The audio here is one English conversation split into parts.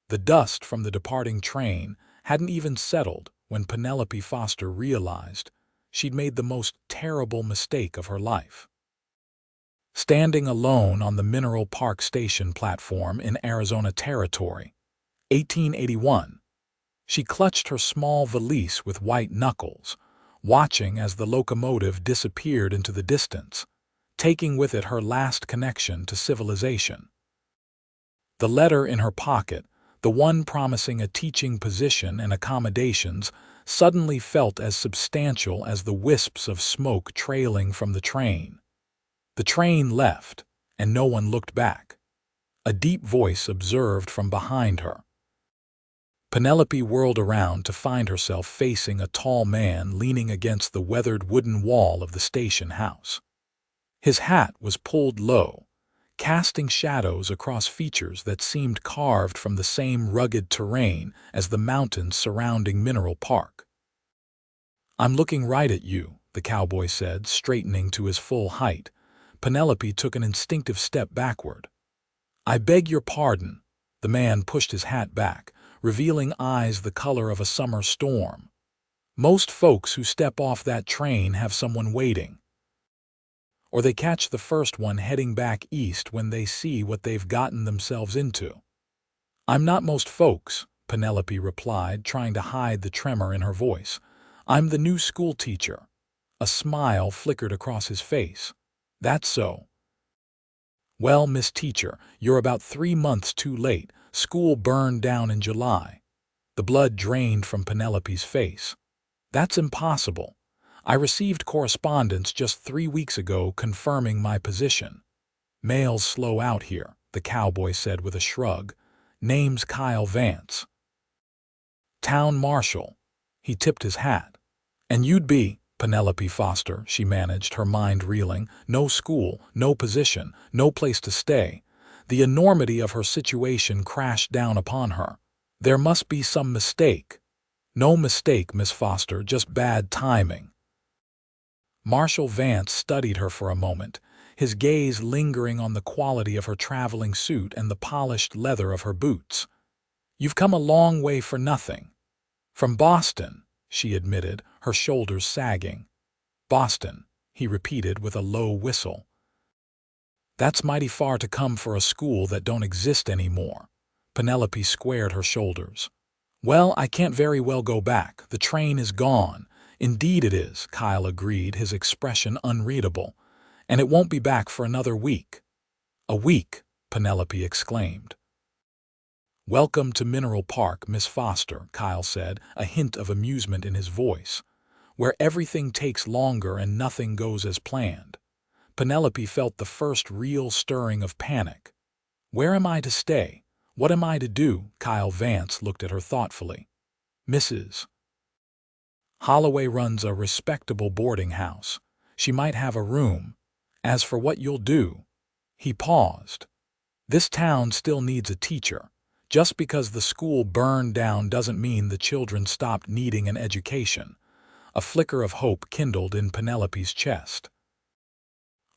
The dust from the departing train hadn't even settled when Penelope Foster realized she'd made the most terrible mistake of her life. Standing alone on the Mineral Park Station platform in Arizona Territory, 1881, she clutched her small valise with white knuckles, watching as the locomotive disappeared into the distance, taking with it her last connection to civilization. The letter in her pocket, the one promising a teaching position and accommodations, suddenly felt as substantial as the wisps of smoke trailing from the train. The train left, and no one looked back. A deep voice observed from behind her. Penelope whirled around to find herself facing a tall man leaning against the weathered wooden wall of the station house. His hat was pulled low, casting shadows across features that seemed carved from the same rugged terrain as the mountains surrounding Mineral Park. "I'm looking right at you," the cowboy said, straightening to his full height. Penelope took an instinctive step backward. "I beg your pardon." The man pushed his hat back, revealing eyes the color of a summer storm. "Most folks who step off that train have someone waiting. Or they catch the first one heading back east when they see what they've gotten themselves into." "I'm not most folks," Penelope replied, trying to hide the tremor in her voice. "I'm the new school teacher." A smile flickered across his face. "That's so. Well, Miss Teacher, you're about 3 months too late. School burned down in July." The blood drained from Penelope's face. "That's impossible. I received correspondence just 3 weeks ago confirming my position." "Mails slow out here," the cowboy said with a shrug. "Name's Kyle Vance. Town marshal." He tipped his hat. "And you'd be—" "Penelope Foster," she managed, her mind reeling. No school, no position, no place to stay. The enormity of her situation crashed down upon her. There must be some mistake. "No mistake, Miss Foster, just bad timing." Marshal Vance studied her for a moment, his gaze lingering on the quality of her traveling suit and the polished leather of her boots. "You've come a long way for nothing." "From Boston," she admitted, her shoulders sagging. "Boston," he repeated with a low whistle. "That's mighty far to come for a school that don't exist anymore." Penelope squared her shoulders. "Well, I can't very well go back. The train is gone." "Indeed it is," Kyle agreed, his expression unreadable. "And it won't be back for another week." "A week?" Penelope exclaimed. "Welcome to Mineral Park, Miss Foster," Kyle said, a hint of amusement in his voice, "where everything takes longer and nothing goes as planned." Penelope felt the first real stirring of panic. "Where am I to stay? What am I to do?" Kyle Vance looked at her thoughtfully. "Mrs. Holloway runs a respectable boarding house. She might have a room. As for what you'll do—" He paused. "This town still needs a teacher. Just because the school burned down doesn't mean the children stopped needing an education." A flicker of hope kindled in Penelope's chest.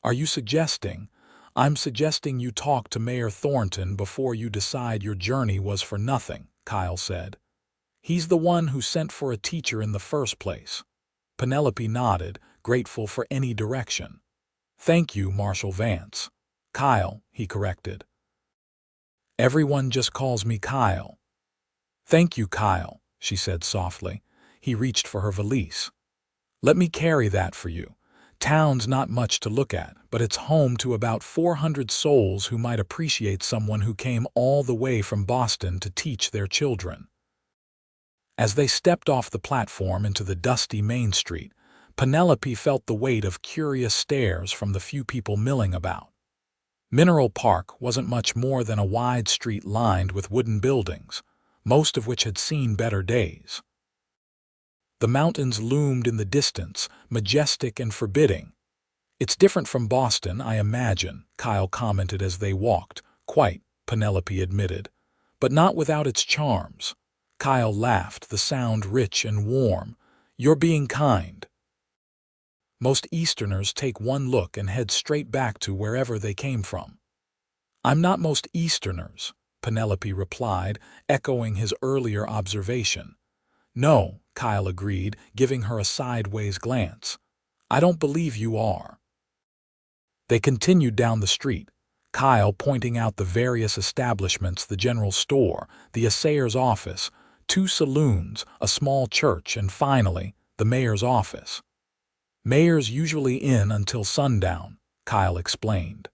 "Are you suggesting—" "I'm suggesting you talk to Mayor Thornton before you decide your journey was for nothing," Kyle said. "He's the one who sent for a teacher in the first place." Penelope nodded, grateful for any direction. "Thank you, Marshal Vance." "Kyle," he corrected. "Everyone just calls me Kyle." "Thank you, Kyle," she said softly. He reached for her valise. "Let me carry that for you. Town's not much to look at, but it's home to about 400 souls who might appreciate someone who came all the way from Boston to teach their children." As they stepped off the platform into the dusty Main Street, Penelope felt the weight of curious stares from the few people milling about. Mineral Park wasn't much more than a wide street lined with wooden buildings, most of which had seen better days. The mountains loomed in the distance, majestic and forbidding. "It's different from Boston, I imagine," Kyle commented as they walked. "Quite," Penelope admitted, "but not without its charms." Kyle laughed, the sound rich and warm. "You're being kind." Most Easterners take one look and head straight back to wherever they came from. "I'm not most Easterners," Penelope replied, echoing his earlier observation. No, Kyle agreed, giving her a sideways glance. I don't believe you are. They continued down the street, Kyle pointing out the various establishments: the general store, the assayer's office, 2 saloons, a small church, and finally, the mayor's office. Mayor's usually in until sundown, Kyle explained.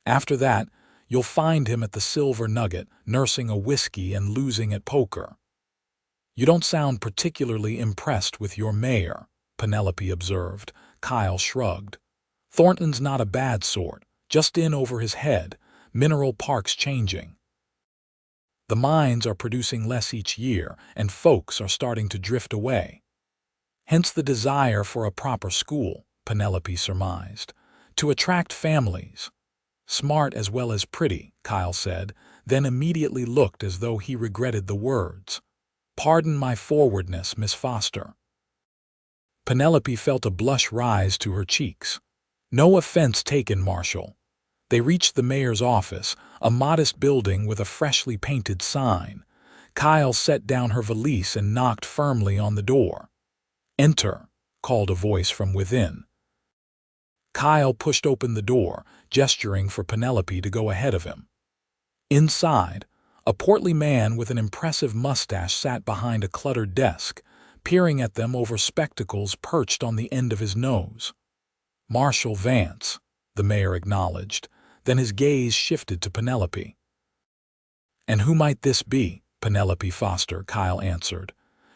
After that, you'll find him at the Silver Nugget, nursing a whiskey and losing at poker. You don't sound particularly impressed with your mayor, Penelope observed. Kyle shrugged. Thornton's not a bad sort, just in over his head. Mineral Park's changing. The mines are producing less each year, and folks are starting to drift away. Hence the desire for a proper school, Penelope surmised, to attract families. Smart as well as pretty, Kyle said, then immediately looked as though he regretted the words. Pardon my forwardness, Miss Foster. Penelope felt a blush rise to her cheeks. No offense taken, Marshal. They reached the mayor's office, a modest building with a freshly painted sign. Kyle set down her valise and knocked firmly on the door. Enter, called a voice from within. Kyle pushed open the door, gesturing for Penelope to go ahead of him. Inside, a portly man with an impressive mustache sat behind a cluttered desk, peering at them over spectacles perched on the end of his nose. Marshal Vance, the mayor acknowledged, then his gaze shifted to Penelope. And who might this be? Penelope Foster, Kyle answered.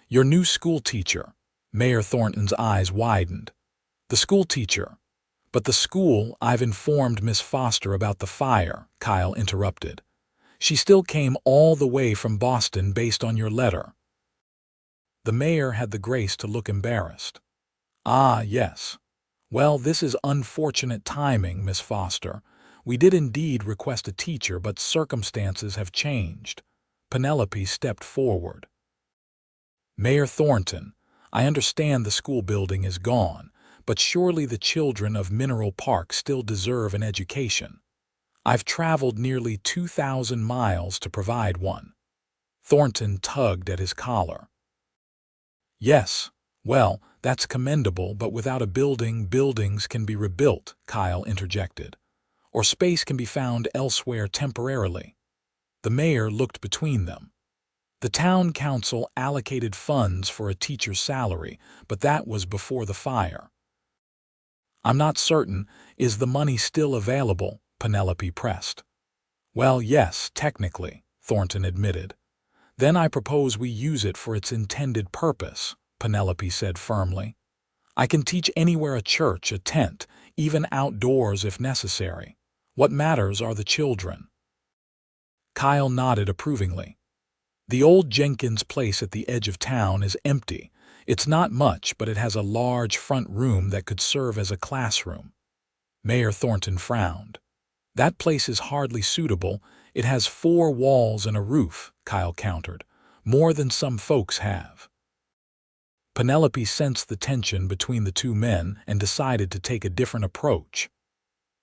Your new school teacher. Mayor Thornton's eyes widened. The school teacher. But the school, I've informed Miss Foster about the fire, Kyle interrupted. She still came all the way from Boston based on your letter. The mayor had the grace to look embarrassed. Ah, yes. Well, this is unfortunate timing, Miss Foster. We did indeed request a teacher, but circumstances have changed. Penelope stepped forward. Mayor Thornton, I understand the school building is gone, but surely the children of Mineral Park still deserve an education. I've traveled nearly 2,000 miles to provide one. Thornton tugged at his collar. Yes, well, that's commendable, but without a building, buildings can be rebuilt, Kyle interjected. Or space can be found elsewhere temporarily. The mayor looked between them. The town council allocated funds for a teacher's salary, but that was before the fire. I'm not certain, is the money still available? Penelope pressed. Well, yes, technically, Thornton admitted. Then I propose we use it for its intended purpose, Penelope said firmly. I can teach anywhere: a church, a tent, even outdoors if necessary. What matters are the children. Kyle nodded approvingly. The old Jenkins place at the edge of town is empty. It's not much, but it has a large front room that could serve as a classroom. Mayor Thornton frowned. That place is hardly suitable. It has 4 walls and a roof, Kyle countered, more than some folks have. Penelope sensed the tension between the two men and decided to take a different approach.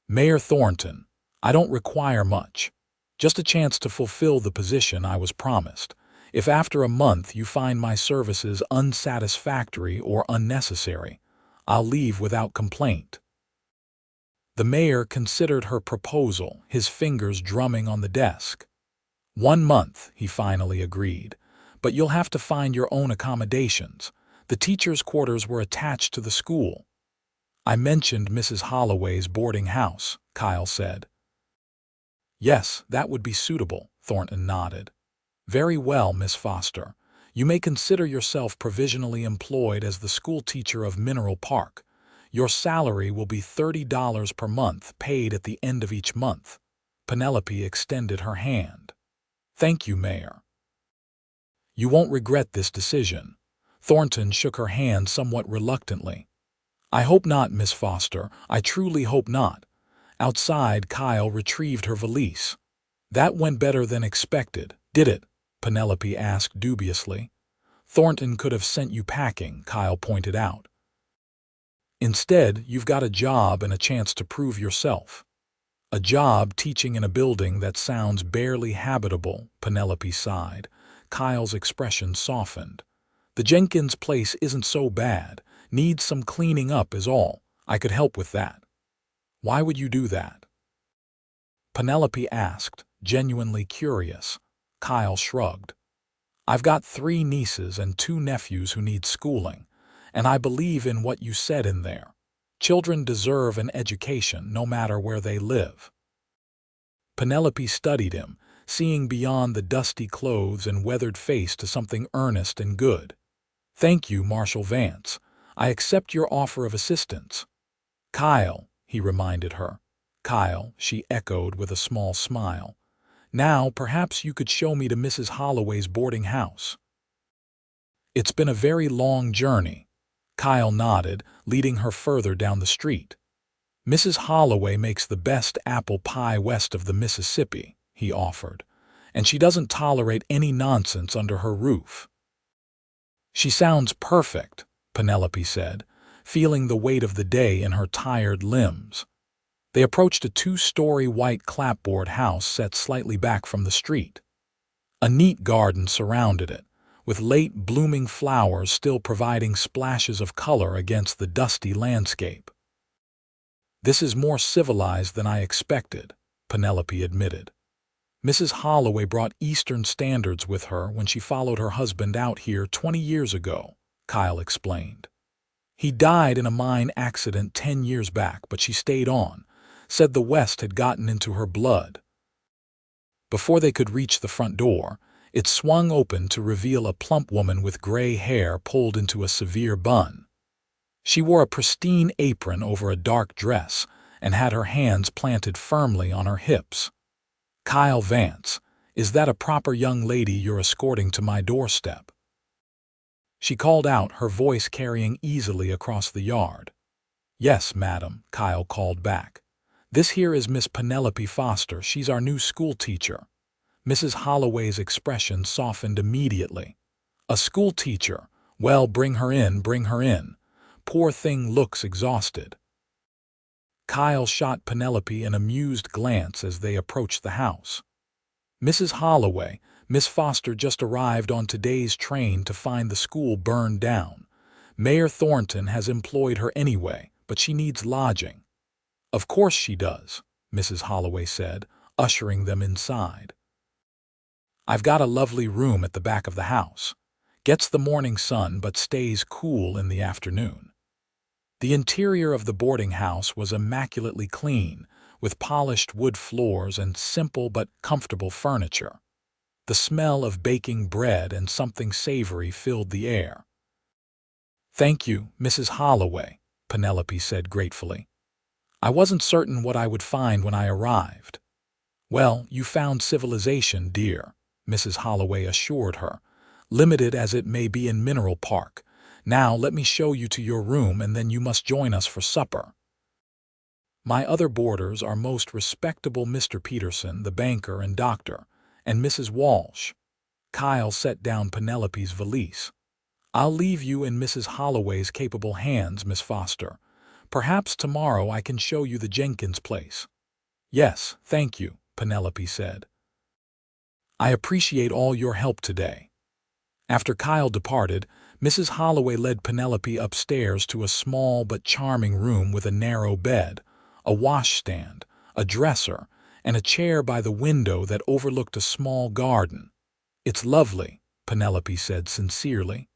Mayor Thornton, I don't require much. Just a chance to fulfill the position I was promised. If after a month you find my services unsatisfactory or unnecessary, I'll leave without complaint. The mayor considered her proposal, his fingers drumming on the desk. 1 month, he finally agreed, but you'll have to find your own accommodations. The teachers' quarters were attached to the school. I mentioned Mrs. Holloway's boarding house, Kyle said. Yes, that would be suitable, Thornton nodded. Very well, Miss Foster. You may consider yourself provisionally employed as the school teacher of Mineral Park. Your salary will be $30 per month, paid at the end of each month. Penelope extended her hand. Thank you, Mayor. You won't regret this decision. Thornton shook her hand somewhat reluctantly. I hope not, Miss Foster. I truly hope not. Outside, Kyle retrieved her valise. That went better than expected, did it? Penelope asked dubiously. Thornton could have sent you packing, Kyle pointed out. Instead, you've got a job and a chance to prove yourself. A job teaching in a building that sounds barely habitable, Penelope sighed. Kyle's expression softened. The Jenkins place isn't so bad. Needs some cleaning up is all. I could help with that. Why would you do that? Penelope asked, genuinely curious. Kyle shrugged. I've got 3 nieces and 2 nephews who need schooling, and I believe in what you said in there. Children deserve an education no matter where they live. Penelope studied him, seeing beyond the dusty clothes and weathered face to something earnest and good. Thank you, Marshal Vance. I accept your offer of assistance. Kyle, he reminded her. Kyle, she echoed with a small smile. Now, perhaps you could show me to Mrs. Holloway's boarding house. It's been a very long journey. Kyle nodded, leading her further down the street. Mrs. Holloway makes the best apple pie west of the Mississippi, he offered, and she doesn't tolerate any nonsense under her roof. She sounds perfect, Penelope said, feeling the weight of the day in her tired limbs. They approached a 2-story white clapboard house set slightly back from the street. A neat garden surrounded it, with late blooming flowers still providing splashes of color against the dusty landscape. This is more civilized than I expected, Penelope admitted. Mrs. Holloway brought Eastern standards with her when she followed her husband out here 20 years ago, Kyle explained. He died in a mine accident 10 years back, but she stayed on, said the West had gotten into her blood. Before they could reach the front door, it swung open to reveal a plump woman with gray hair pulled into a severe bun. She wore a pristine apron over a dark dress and had her hands planted firmly on her hips. Kyle Vance, is that a proper young lady you're escorting to my doorstep? She called out, her voice carrying easily across the yard. Yes, madam, Kyle called back. This here is Miss Penelope Foster. She's our new school teacher. Mrs. Holloway's expression softened immediately. A school teacher? Well, bring her in, bring her in. Poor thing looks exhausted. Kyle shot Penelope an amused glance as they approached the house. Mrs. Holloway, Miss Foster just arrived on today's train to find the school burned down. Mayor Thornton has employed her anyway, but she needs lodging. Of course she does, Mrs. Holloway said, ushering them inside. I've got a lovely room at the back of the house. Gets the morning sun but stays cool in the afternoon. The interior of the boarding house was immaculately clean, with polished wood floors and simple but comfortable furniture. The smell of baking bread and something savory filled the air. Thank you, Mrs. Holloway, Penelope said gratefully. I wasn't certain what I would find when I arrived. Well, you found civilization, dear, Mrs. Holloway assured her, limited as it may be in Mineral Park. Now let me show you to your room and then you must join us for supper. My other boarders are most respectable Mr. Peterson, the banker and doctor, and Mrs. Walsh. Kyle set down Penelope's valise. I'll leave you in Mrs. Holloway's capable hands, Miss Foster. Perhaps tomorrow I can show you the Jenkins place. Yes, thank you, Penelope said. I appreciate all your help today. After Kyle departed, Mrs. Holloway led Penelope upstairs to a small but charming room with a narrow bed, a washstand, a dresser, and a chair by the window that overlooked a small garden. It's lovely, Penelope said sincerely.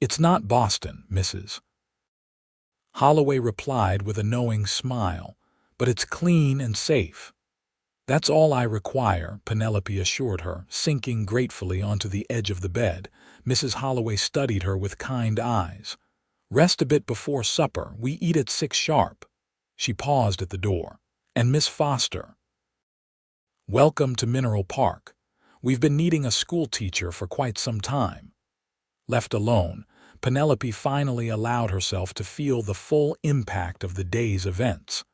It's not Boston, Mrs. Holloway replied with a knowing smile, but it's clean and safe. That's all I require, Penelope assured her, sinking gratefully onto the edge of the bed. Mrs. Holloway studied her with kind eyes. Rest a bit before supper. We eat at 6 sharp. She paused at the door. And Miss Foster. Welcome to Mineral Park. We've been needing a school teacher for quite some time. Left alone, Penelope finally allowed herself to feel the full impact of the day's events.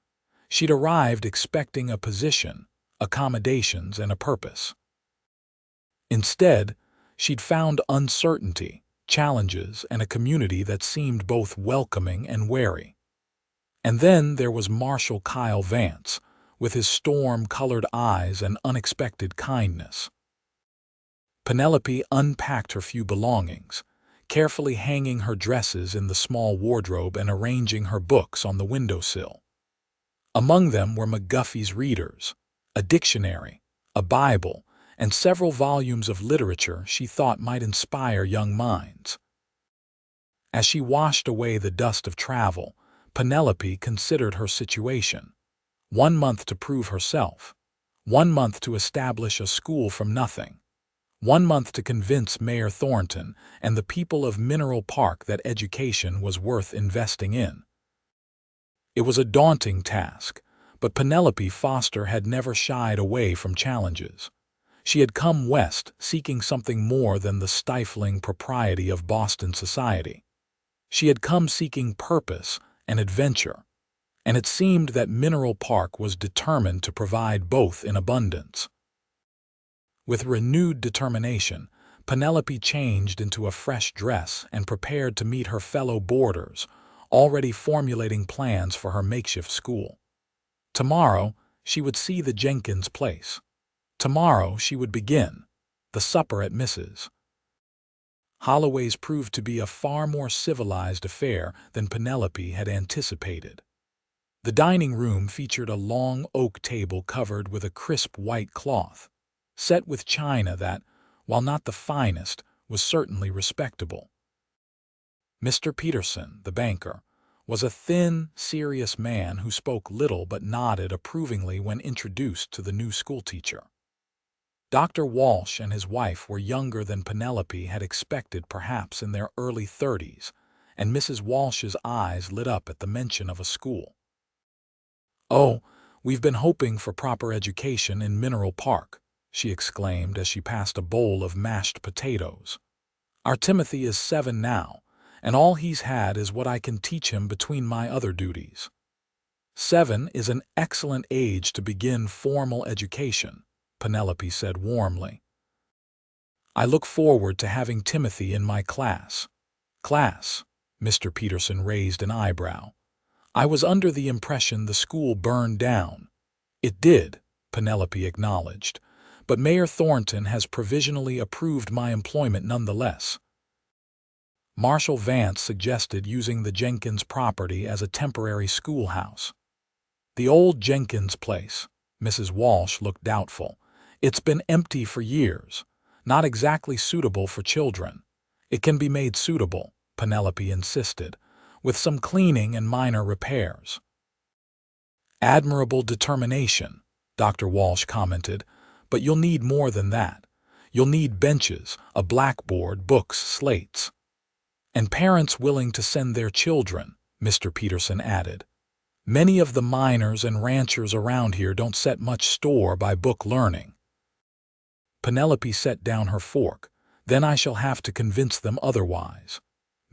She'd arrived expecting a position, accommodations, and a purpose. Instead, she'd found uncertainty, challenges, and a community that seemed both welcoming and wary. And then there was Marshal Kyle Vance, with his storm-colored eyes and unexpected kindness. Penelope unpacked her few belongings, carefully hanging her dresses in the small wardrobe and arranging her books on the windowsill. Among them were McGuffey's readers, a dictionary, a Bible, and several volumes of literature she thought might inspire young minds. As she washed away the dust of travel, Penelope considered her situation. 1 month to prove herself. 1 month to establish a school from nothing. 1 month to convince Mayor Thornton and the people of Mineral Park that education was worth investing in. It was a daunting task, but Penelope Foster had never shied away from challenges. She had come west seeking something more than the stifling propriety of Boston society. She had come seeking purpose and adventure, and it seemed that Mineral Park was determined to provide both in abundance. With renewed determination, Penelope changed into a fresh dress and prepared to meet her fellow boarders, already formulating plans for her makeshift school. Tomorrow, she would see the Jenkins place. Tomorrow, she would begin the supper at Mrs. Holloway's proved to be a far more civilized affair than Penelope had anticipated. The dining room featured a long oak table covered with a crisp white cloth, set with china that, while not the finest, was certainly respectable. Mr. Peterson, the banker, was a thin, serious man who spoke little but nodded approvingly when introduced to the new schoolteacher. Dr. Walsh and his wife were younger than Penelope had expected, perhaps in their early 30s, and Mrs. Walsh's eyes lit up at the mention of a school. "Oh, we've been hoping for proper education in Mineral Park," she exclaimed as she passed a bowl of mashed potatoes. "Our Timothy is 7 now, and all he's had is what I can teach him between my other duties." 7 is an excellent age to begin formal education, Penelope said warmly. "I look forward to having Timothy in my class." "Class?" Mr. Peterson raised an eyebrow. "I was under the impression the school burned down." "It did," Penelope acknowledged, "but Mayor Thornton has provisionally approved my employment nonetheless." Marshal Vance suggested using the Jenkins property as a temporary schoolhouse. "The old Jenkins place." Mrs. Walsh looked doubtful. "It's been empty for years. Not exactly suitable for children." "It can be made suitable," Penelope insisted, "with some cleaning and minor repairs." "Admirable determination," Dr. Walsh commented, "but you'll need more than that. You'll need benches, a blackboard, books, slates." "And parents willing to send their children," Mr. Peterson added. "Many of the miners and ranchers around here don't set much store by book learning." Penelope set down her fork. "Then I shall have to convince them otherwise."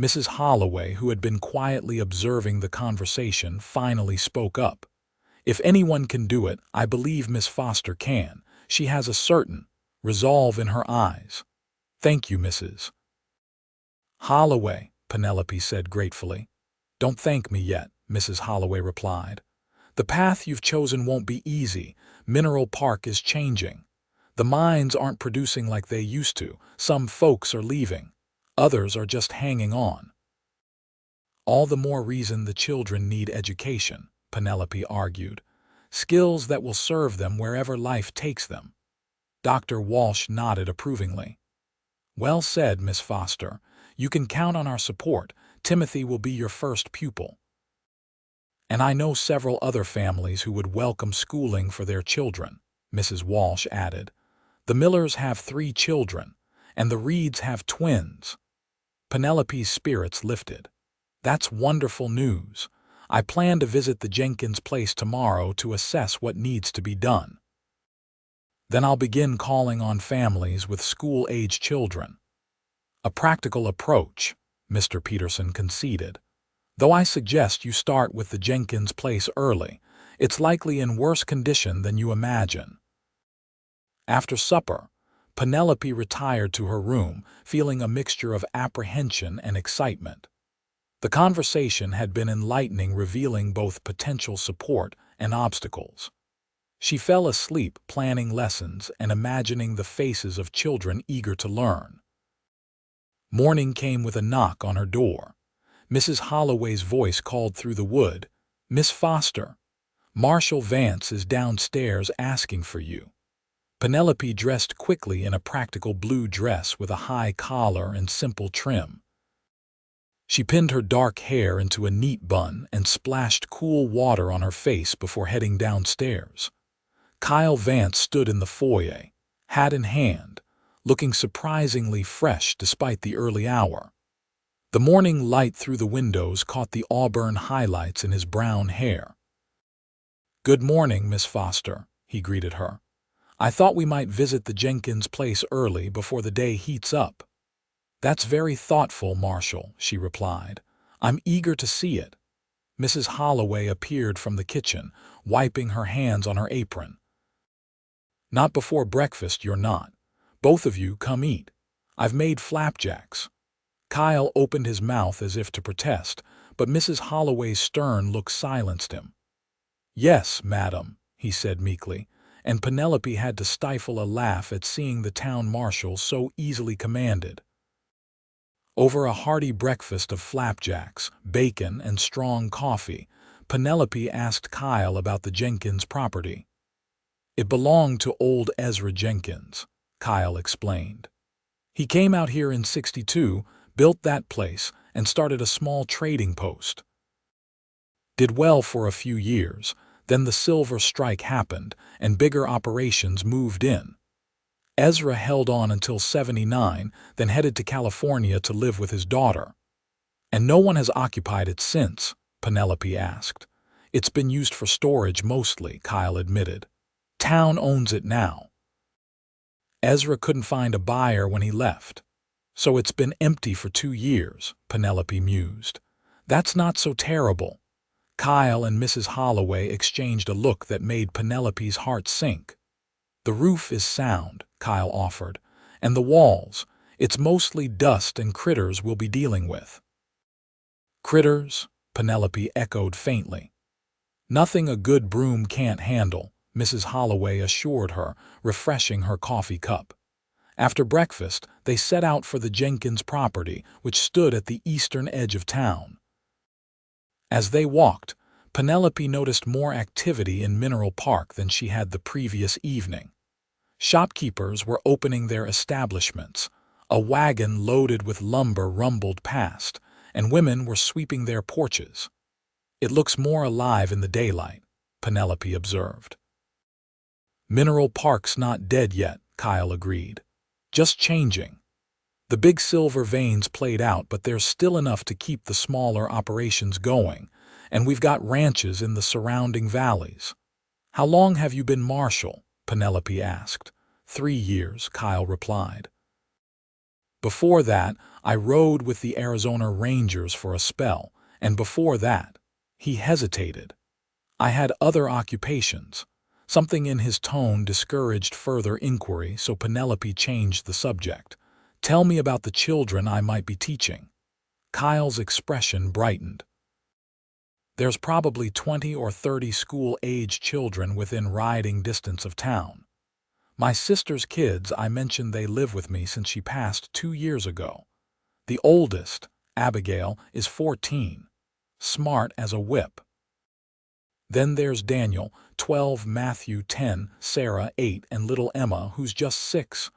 Mrs. Holloway, who had been quietly observing the conversation, finally spoke up. "If anyone can do it, I believe Miss Foster can. She has a certain resolve in her eyes." "Thank you, Mrs. Holloway," Penelope said gratefully. "Don't thank me yet," Mrs. Holloway replied. "The path you've chosen won't be easy. Mineral Park is changing. The mines aren't producing like they used to. Some folks are leaving. Others are just hanging on." "All the more reason the children need education," Penelope argued. "Skills that will serve them wherever life takes them." Dr. Walsh nodded approvingly. "Well said, Miss Foster. You can count on our support. Timothy will be your first pupil." "And I know several other families who would welcome schooling for their children," Mrs. Walsh added. "The Millers have 3 children, and the Reeds have twins." Penelope's spirits lifted. "That's wonderful news. I plan to visit the Jenkins place tomorrow to assess what needs to be done. Then I'll begin calling on families with school-age children." "A practical approach," Mr. Peterson conceded. "Though I suggest you start with the Jenkins place early. It's likely in worse condition than you imagine." After supper, Penelope retired to her room, feeling a mixture of apprehension and excitement. The conversation had been enlightening, revealing both potential support and obstacles. She fell asleep planning lessons and imagining the faces of children eager to learn. Morning came with a knock on her door. Mrs. Holloway's voice called through the wood, "Miss Foster, Marshal Vance is downstairs asking for you." Penelope dressed quickly in a practical blue dress with a high collar and simple trim. She pinned her dark hair into a neat bun and splashed cool water on her face before heading downstairs. Kyle Vance stood in the foyer, hat in hand, looking surprisingly fresh despite the early hour. The morning light through the windows caught the auburn highlights in his brown hair. "Good morning, Miss Foster," he greeted her. "I thought we might visit the Jenkins place early before the day heats up." "That's very thoughtful, Marshal," she replied. "I'm eager to see it." Mrs. Holloway appeared from the kitchen, wiping her hands on her apron. "Not before breakfast, you're not. Both of you come eat. I've made flapjacks." Kyle opened his mouth as if to protest, but Mrs. Holloway's stern look silenced him. "Yes, madam," he said meekly, and Penelope had to stifle a laugh at seeing the town marshal so easily commanded. Over a hearty breakfast of flapjacks, bacon, and strong coffee, Penelope asked Kyle about the Jenkins property. "It belonged to old Ezra Jenkins," Kyle explained. "He came out here in '62, built that place, and started a small trading post. Did well for a few years, then the silver strike happened, and bigger operations moved in. Ezra held on until '79, then headed to California to live with his daughter." "And no one has occupied it since?" Penelope asked. "It's been used for storage mostly," Kyle admitted. "Town owns it now." "Ezra couldn't find a buyer when he left. So it's been empty for 2 years, Penelope mused. "That's not so terrible." Kyle and Mrs. Holloway exchanged a look that made Penelope's heart sink. "The roof is sound," Kyle offered, "and the walls, it's mostly dust and critters we'll be dealing with." "Critters?" Penelope echoed faintly. "Nothing a good broom can't handle," Mrs. Holloway assured her, refreshing her coffee cup. After breakfast, they set out for the Jenkins property, which stood at the eastern edge of town. As they walked, Penelope noticed more activity in Mineral Park than she had the previous evening. Shopkeepers were opening their establishments, a wagon loaded with lumber rumbled past, and women were sweeping their porches. "It looks more alive in the daylight," Penelope observed. "Mineral Park's not dead yet," Kyle agreed. "Just changing. The big silver veins played out, but there's still enough to keep the smaller operations going, and we've got ranches in the surrounding valleys." "How long have you been marshal?" Penelope asked. 3 years, Kyle replied. "Before that, I rode with the Arizona Rangers for a spell, and before that," he hesitated, "I had other occupations." Something in his tone discouraged further inquiry, so Penelope changed the subject. "Tell me about the children I might be teaching." Kyle's expression brightened. "There's probably 20 or 30 school-age children within riding distance of town. My sister's kids, I mentioned they live with me since she passed 2 years ago. The oldest, Abigail, is 14, smart as a whip. Then there's Daniel, 12, Matthew, 10, Sarah, 8, and little Emma, who's just 6.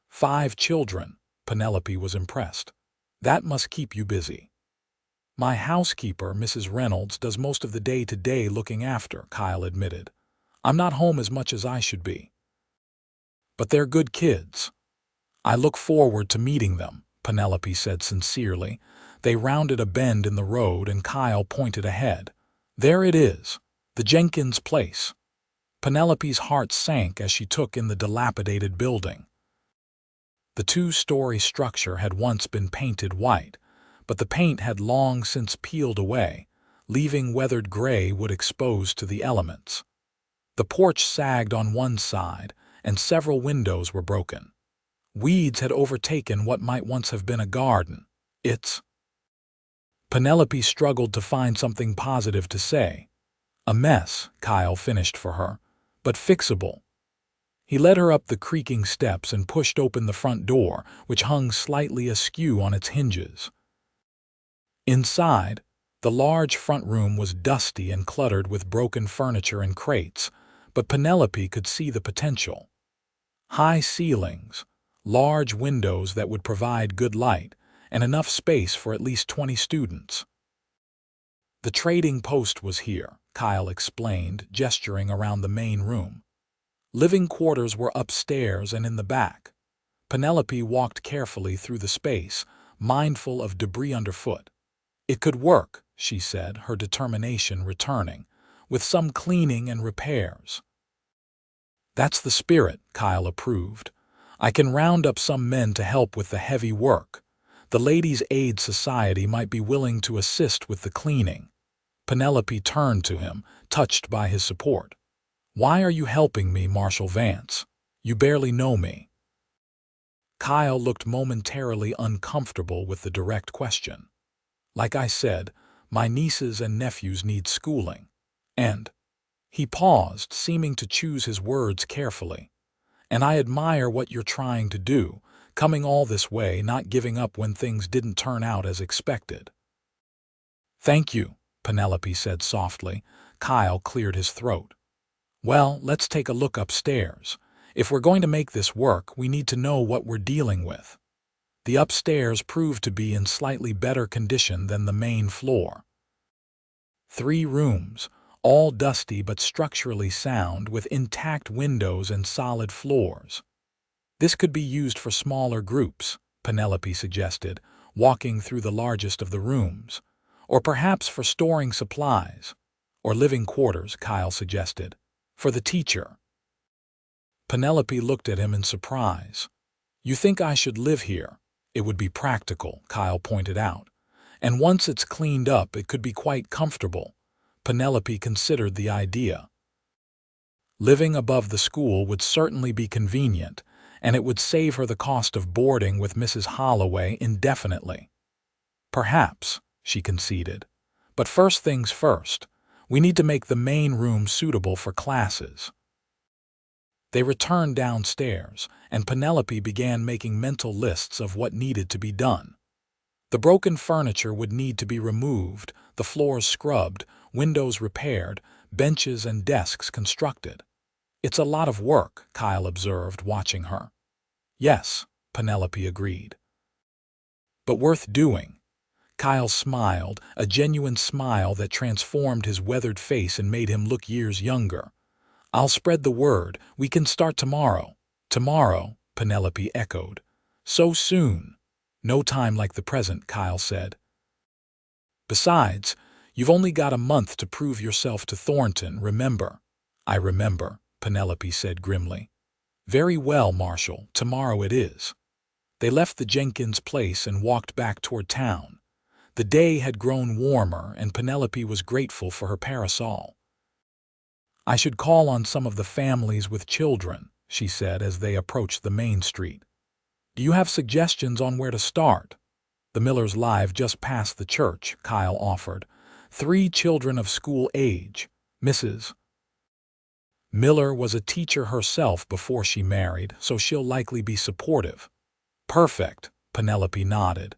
5 children," Penelope was impressed. "That must keep you busy." "My housekeeper, Mrs. Reynolds, does most of the day-to-day looking after," Kyle admitted. "I'm not home as much as I should be." "But they're good kids." "I look forward to meeting them," Penelope said sincerely. They rounded a bend in the road and Kyle pointed ahead. "There it is. The Jenkins place." Penelope's heart sank as she took in the dilapidated building. The 2-story structure had once been painted white, but the paint had long since peeled away, leaving weathered gray wood exposed to the elements. The porch sagged on one side, and several windows were broken. Weeds had overtaken what might once have been a garden. "It's—" Penelope struggled to find something positive to say. "A mess," Kyle finished for her. but fixable. He led her up the creaking steps and pushed open the front door, which hung slightly askew on its hinges. Inside, the large front room was dusty and cluttered with broken furniture and crates, but Penelope could see the potential. High ceilings, large windows that would provide good light, and enough space for at least 20 students. The trading post was here, Kyle explained, gesturing around the main room. Living quarters were upstairs and in the back. Penelope walked carefully through the space, mindful of debris underfoot. It could work, she said, her determination returning, with some cleaning and repairs. That's the spirit, Kyle approved. I can round up some men to help with the heavy work. The Ladies' Aid Society might be willing to assist with the cleaning. Penelope turned to him, touched by his support. Why are you helping me, Marshal Vance? You barely know me. Kyle looked momentarily uncomfortable with the direct question. Like I said, my nieces and nephews need schooling. And he paused, seeming to choose his words carefully. And I admire what you're trying to do, coming all this way, not giving up when things didn't turn out as expected. Thank you, Penelope said softly. Kyle cleared his throat. Well, let's take a look upstairs. If we're going to make this work, we need to know what we're dealing with. The upstairs proved to be in slightly better condition than the main floor. 3 rooms, all dusty but structurally sound, with intact windows and solid floors. This could be used for smaller groups, Penelope suggested, walking through the largest of the rooms. Or perhaps for storing supplies. Or living quarters, Kyle suggested. For the teacher. Penelope looked at him in surprise. You think I should live here? It would be practical, Kyle pointed out. And once it's cleaned up, it could be quite comfortable. Penelope considered the idea. Living above the school would certainly be convenient, and it would save her the cost of boarding with Mrs. Holloway indefinitely. Perhaps, she conceded. But first things first, we need to make the main room suitable for classes. They returned downstairs, and Penelope began making mental lists of what needed to be done. The broken furniture would need to be removed, the floors scrubbed, windows repaired, benches and desks constructed. It's a lot of work, Kyle observed, watching her. Yes, Penelope agreed. But worth doing. Kyle smiled, a genuine smile that transformed his weathered face and made him look years younger. I'll spread the word. We can start tomorrow. Tomorrow, Penelope echoed. So soon. No time like the present, Kyle said. Besides, you've only got a month to prove yourself to Thornton, remember? I remember, Penelope said grimly. Very well, Marshal, tomorrow it is. They left the Jenkins place and walked back toward town. The day had grown warmer, and Penelope was grateful for her parasol. I should call on some of the families with children, she said as they approached the main street. Do you have suggestions on where to start? The Millers live just past the church, Kyle offered. 3 children of school age. Mrs. Miller was a teacher herself before she married, so she'll likely be supportive. Perfect, Penelope nodded.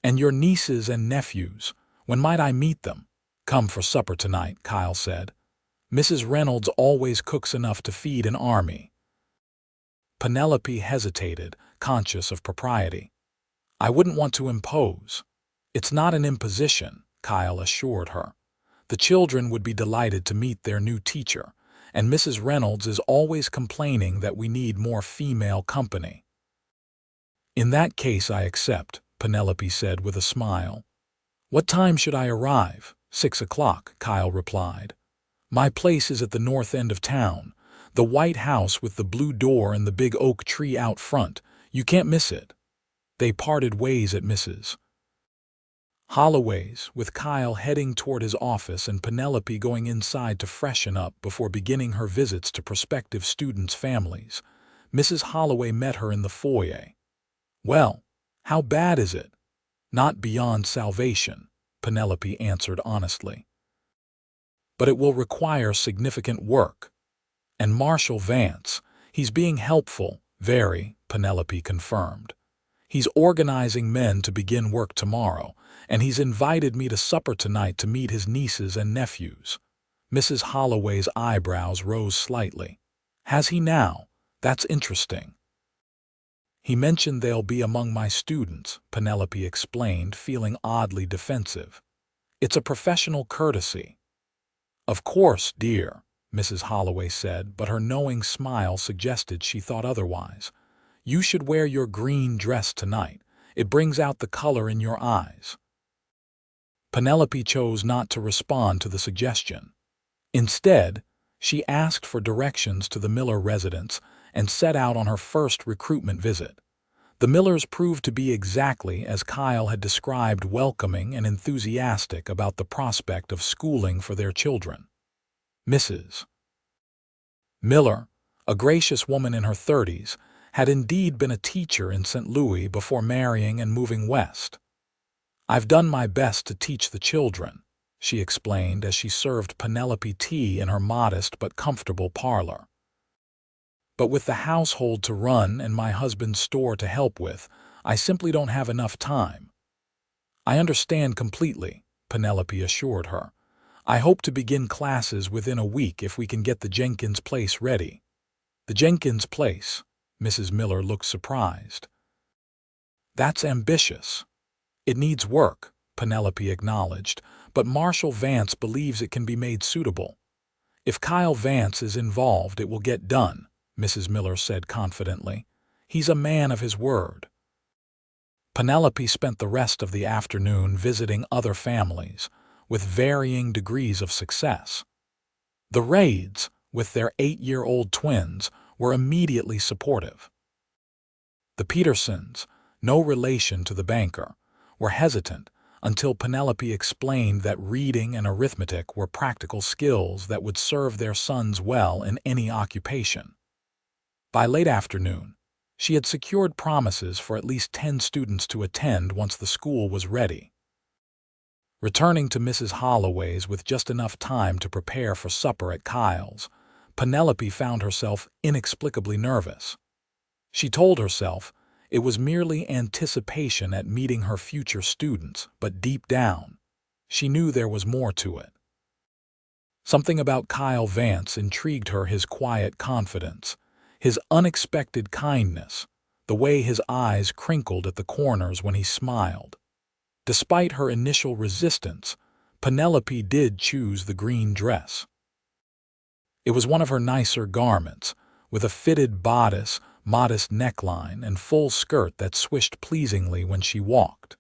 And your nieces and nephews, when might I meet them? Come for supper tonight, Kyle said. Mrs. Reynolds always cooks enough to feed an army. Penelope hesitated, conscious of propriety. I wouldn't want to impose. It's not an imposition, Kyle assured her. The children would be delighted to meet their new teacher, and Mrs. Reynolds is always complaining that we need more female company. In that case I accept, Penelope said with a smile. What time should I arrive? 6 o'clock, Kyle replied. My place is at the north end of town, the white house with the blue door and the big oak tree out front. You can't miss it. They parted ways at Mrs. Holloway's, with Kyle heading toward his office and Penelope going inside to freshen up before beginning her visits to prospective students' families. Mrs. Holloway met her in the foyer. Well, how bad is it? Not beyond salvation, Penelope answered honestly. But it will require significant work. And Marshal Vance, he's being helpful, very, Penelope confirmed. He's organizing men to begin work tomorrow, and he's invited me to supper tonight to meet his nieces and nephews. Mrs. Holloway's eyebrows rose slightly. Has he now? That's interesting. He mentioned they'll be among my students, Penelope explained, feeling oddly defensive. It's a professional courtesy. Of course, dear, Mrs. Holloway said, but her knowing smile suggested she thought otherwise. You should wear your green dress tonight. It brings out the color in your eyes. Penelope chose not to respond to the suggestion. Instead, she asked for directions to the Miller residence and set out on her first recruitment visit. The Millers proved to be exactly as Kyle had described, welcoming and enthusiastic about the prospect of schooling for their children. Mrs. Miller, a gracious woman in her 30s, had indeed been a teacher in St. Louis before marrying and moving west. I've done my best to teach the children, she explained as she served Penelope tea in her modest but comfortable parlor. But with the household to run and my husband's store to help with, I simply don't have enough time. I understand completely, Penelope assured her. I hope to begin classes within a week if we can get the Jenkins place ready. The Jenkins place? Mrs. Miller looked surprised. That's ambitious. It needs work, Penelope acknowledged, but Marshal Vance believes it can be made suitable. If Kyle Vance is involved, it will get done, Mrs. Miller said confidently. He's a man of his word. Penelope spent the rest of the afternoon visiting other families, with varying degrees of success. The Raids, with their 8-year-old twins, were immediately supportive. The Petersons, no relation to the banker, were hesitant until Penelope explained that reading and arithmetic were practical skills that would serve their sons well in any occupation. By late afternoon, she had secured promises for at least 10 students to attend once the school was ready. Returning to Mrs. Holloway's with just enough time to prepare for supper at Kyle's, Penelope found herself inexplicably nervous. She told herself it was merely anticipation at meeting her future students, but deep down, she knew there was more to it. Something about Kyle Vance intrigued her: his quiet confidence, his unexpected kindness, the way his eyes crinkled at the corners when he smiled. Despite her initial resistance, Penelope did choose the green dress. It was one of her nicer garments, with a fitted bodice, modest neckline, and full skirt that swished pleasingly when she walked.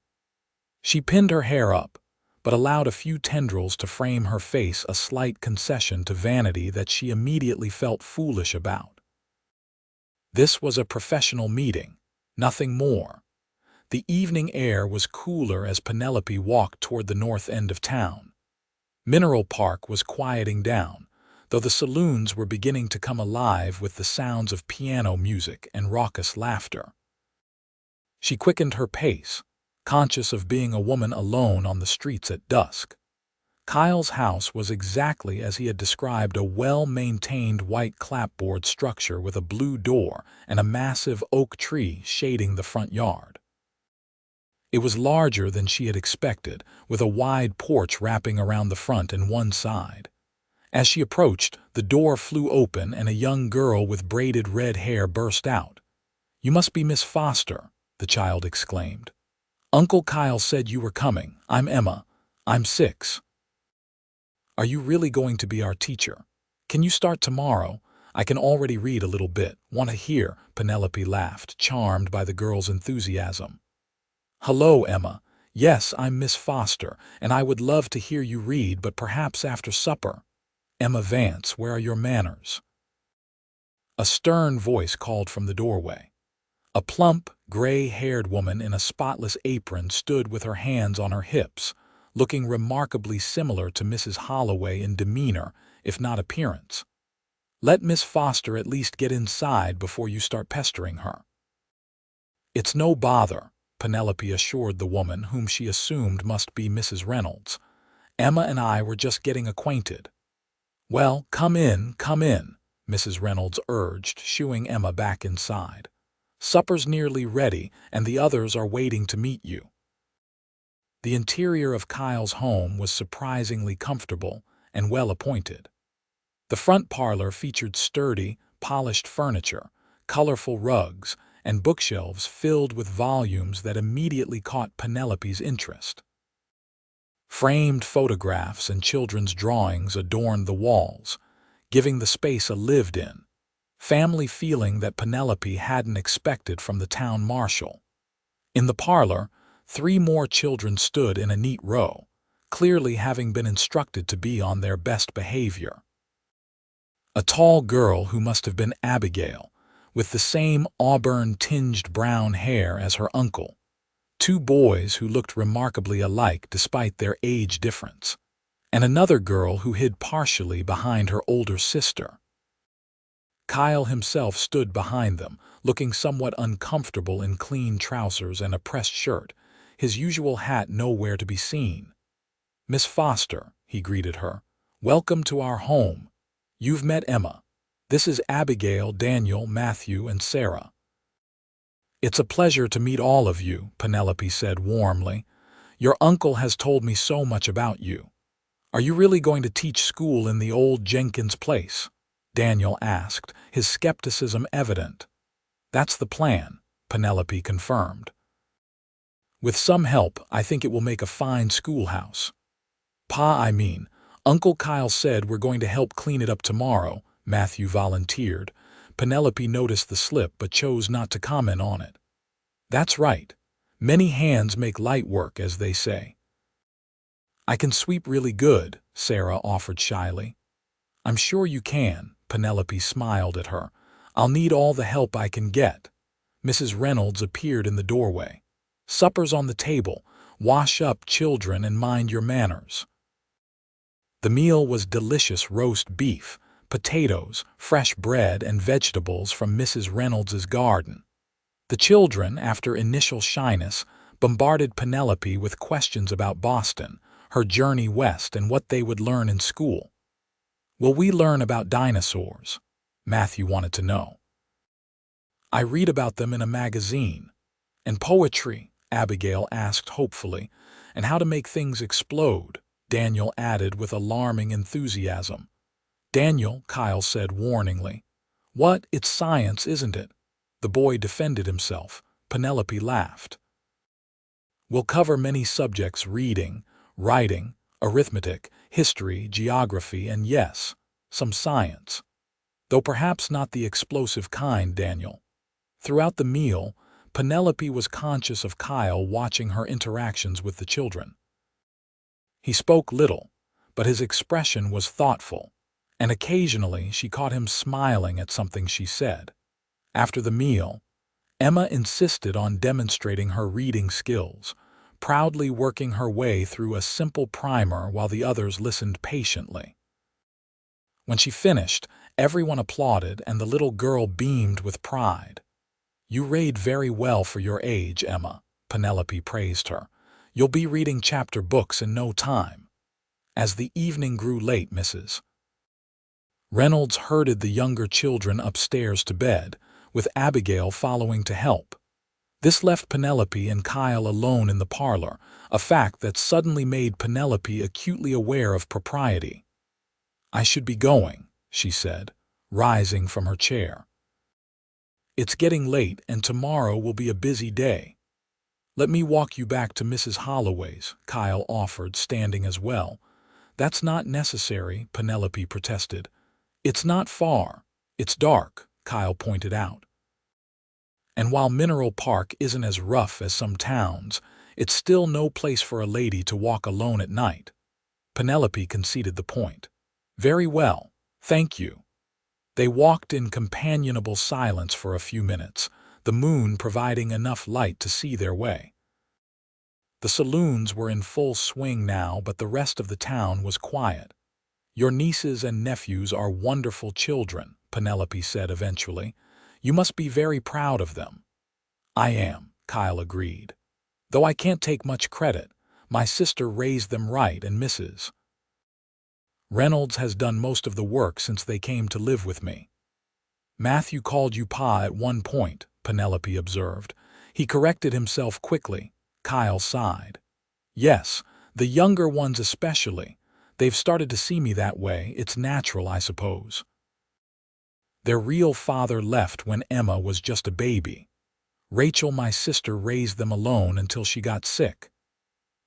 She pinned her hair up, but allowed a few tendrils to frame her face, a slight concession to vanity that she immediately felt foolish about. This was a professional meeting, nothing more. The evening air was cooler as Penelope walked toward the north end of town. Mineral Park was quieting down, though the saloons were beginning to come alive with the sounds of piano music and raucous laughter. She quickened her pace, conscious of being a woman alone on the streets at dusk. Kyle's house was exactly as he had described: a well-maintained white clapboard structure with a blue door and a massive oak tree shading the front yard. It was larger than she had expected, with a wide porch wrapping around the front and one side. As she approached, the door flew open and a young girl with braided red hair burst out. "You must be Miss Foster," the child exclaimed. "Uncle Kyle said you were coming. I'm Emma. I'm 6. Are you really going to be our teacher? Can you start tomorrow? I can already read a little bit. Want to hear?" Penelope laughed, charmed by the girl's enthusiasm. "Hello, Emma. Yes, I'm Miss Foster, and I would love to hear you read, but perhaps after supper." "Emma Vance, where are your manners?" A stern voice called from the doorway. A plump, gray-haired woman in a spotless apron stood with her hands on her hips, looking remarkably similar to Mrs. Holloway in demeanor, if not appearance. "Let Miss Foster at least get inside before you start pestering her." "It's no bother," Penelope assured the woman, whom she assumed must be Mrs. Reynolds. "Emma and I were just getting acquainted." "Well, come in, Mrs. Reynolds urged, shooing Emma back inside. "Supper's nearly ready, and the others are waiting to meet you." The interior of Kyle's home was surprisingly comfortable and well-appointed. The front parlor featured sturdy, polished furniture, colorful rugs, and bookshelves filled with volumes that immediately caught Penelope's interest. Framed photographs and children's drawings adorned the walls, giving the space a lived-in, family feeling that Penelope hadn't expected from the town marshal. In the parlor, 3 more children stood in a neat row, clearly having been instructed to be on their best behavior. A tall girl who must have been Abigail, with the same auburn-tinged brown hair as her uncle. 2 boys who looked remarkably alike despite their age difference, and another girl who hid partially behind her older sister. Kyle himself stood behind them, looking somewhat uncomfortable in clean trousers and a pressed shirt, his usual hat nowhere to be seen. "Miss Foster," he greeted her, "welcome to our home. You've met Emma. This is Abigail, Daniel, Matthew, and Sarah." "It's a pleasure to meet all of you," Penelope said warmly. "Your uncle has told me so much about you." "Are you really going to teach school in the old Jenkins place?" Daniel asked, his skepticism evident. "That's the plan," Penelope confirmed. "With some help, I think it will make a fine schoolhouse." Uncle Kyle said we're going to help clean it up tomorrow," Matthew volunteered. Penelope noticed the slip but chose not to comment on it. "That's right. Many hands make light work, as they say." "I can sweep really good," Sarah offered shyly. "I'm sure you can," Penelope smiled at her. "I'll need all the help I can get." Mrs. Reynolds appeared in the doorway. "Supper's on the table. Wash up, children, and mind your manners." The meal was delicious roast beef, potatoes, fresh bread, and vegetables from Mrs. Reynolds's garden. The children, after initial shyness, bombarded Penelope with questions about Boston, her journey west, and what they would learn in school. "Will we learn about dinosaurs?" Matthew wanted to know. "I read about them in a magazine." "And poetry?" Abigail asked hopefully. "And how to make things explode," Daniel added with alarming enthusiasm. "Daniel," Kyle said warningly. "What? It's science, isn't it?" The boy defended himself. Penelope laughed. "We'll cover many subjects: reading, writing, arithmetic, history, geography, and yes, some science. Though perhaps not the explosive kind, Daniel." Throughout the meal, Penelope was conscious of Kyle watching her interactions with the children. He spoke little, but his expression was thoughtful, and occasionally she caught him smiling at something she said. After the meal, Emma insisted on demonstrating her reading skills, proudly working her way through a simple primer while the others listened patiently. When she finished, everyone applauded and the little girl beamed with pride. "You read very well for your age, Emma," Penelope praised her. "You'll be reading chapter books in no time." As the evening grew late, Mrs. Reynolds herded the younger children upstairs to bed, with Abigail following to help. This left Penelope and Kyle alone in the parlor, a fact that suddenly made Penelope acutely aware of propriety. "I should be going," she said, rising from her chair. "It's getting late, and tomorrow will be a busy day." "Let me walk you back to Mrs. Holloway's," Kyle offered, standing as well. "That's not necessary," Penelope protested. "It's not far. It's dark," Kyle pointed out. "And while Mineral Park isn't as rough as some towns, it's still no place for a lady to walk alone at night." Penelope conceded the point. "Very well, thank you." They walked in companionable silence for a few minutes, the moon providing enough light to see their way. The saloons were in full swing now, but the rest of the town was quiet. "Your nieces and nephews are wonderful children," Penelope said eventually. "You must be very proud of them." "I am," Kyle agreed. "Though I can't take much credit. My sister raised them right, and Mrs. Reynolds has done most of the work since they came to live with me." Matthew called you Pa at one point, Penelope observed. He corrected himself quickly. Kyle sighed. Yes, the younger ones especially. They've started to see me that way. It's natural, I suppose. Their real father left when Emma was just a baby. Rachel, my sister, raised them alone until she got sick.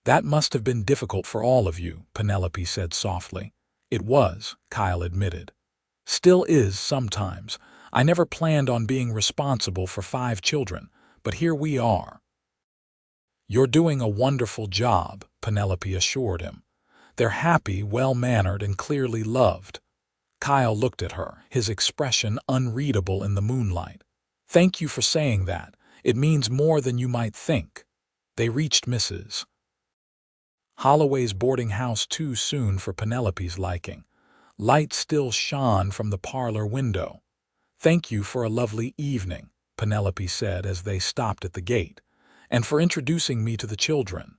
That must have been difficult for all of you, Penelope said softly. It was, Kyle admitted. Still is sometimes. I never planned on being responsible for 5 children, but here we are. You're doing a wonderful job, Penelope assured him. They're happy, well-mannered, and clearly loved. Kyle looked at her, his expression unreadable in the moonlight. Thank you for saying that. It means more than you might think. They reached Mrs. Holloway's boarding house too soon for Penelope's liking. Light still shone from the parlor window. Thank you for a lovely evening, Penelope said as they stopped at the gate, and for introducing me to the children.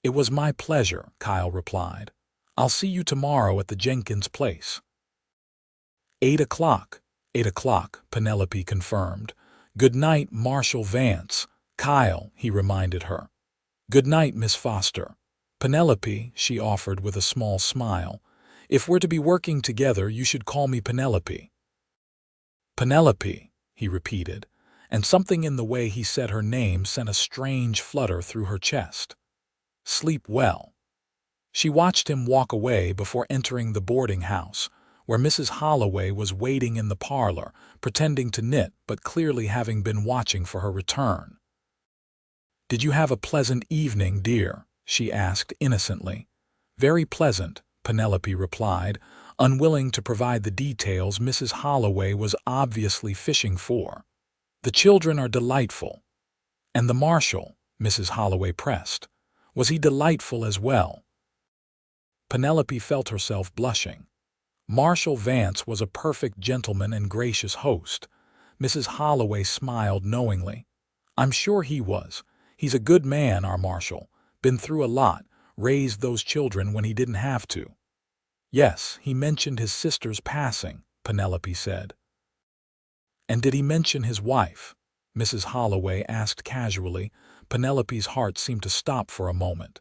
It was my pleasure, Kyle replied. I'll see you tomorrow at the Jenkins place. 8 o'clock. 8 o'clock, Penelope confirmed. Good night, Marshal Vance. Kyle, he reminded her. Good night, Miss Foster. Penelope, she offered with a small smile. If we're to be working together, you should call me Penelope. Penelope, he repeated, and something in the way he said her name sent a strange flutter through her chest. Sleep well. She watched him walk away before entering the boarding house, where Mrs. Holloway was waiting in the parlor, pretending to knit but clearly having been watching for her return. Did you have a pleasant evening, dear? She asked innocently. Very pleasant, Penelope replied, unwilling to provide the details Mrs. Holloway was obviously fishing for. The children are delightful. And the marshal, Mrs. Holloway pressed. Was he delightful as well? Penelope felt herself blushing. Marshal Vance was a perfect gentleman and gracious host. Mrs. Holloway smiled knowingly. I'm sure he was. He's a good man, our marshal. Been through a lot, raised those children when he didn't have to. Yes, he mentioned his sister's passing, Penelope said. And did he mention his wife? Mrs. Holloway asked casually. Penelope's heart seemed to stop for a moment.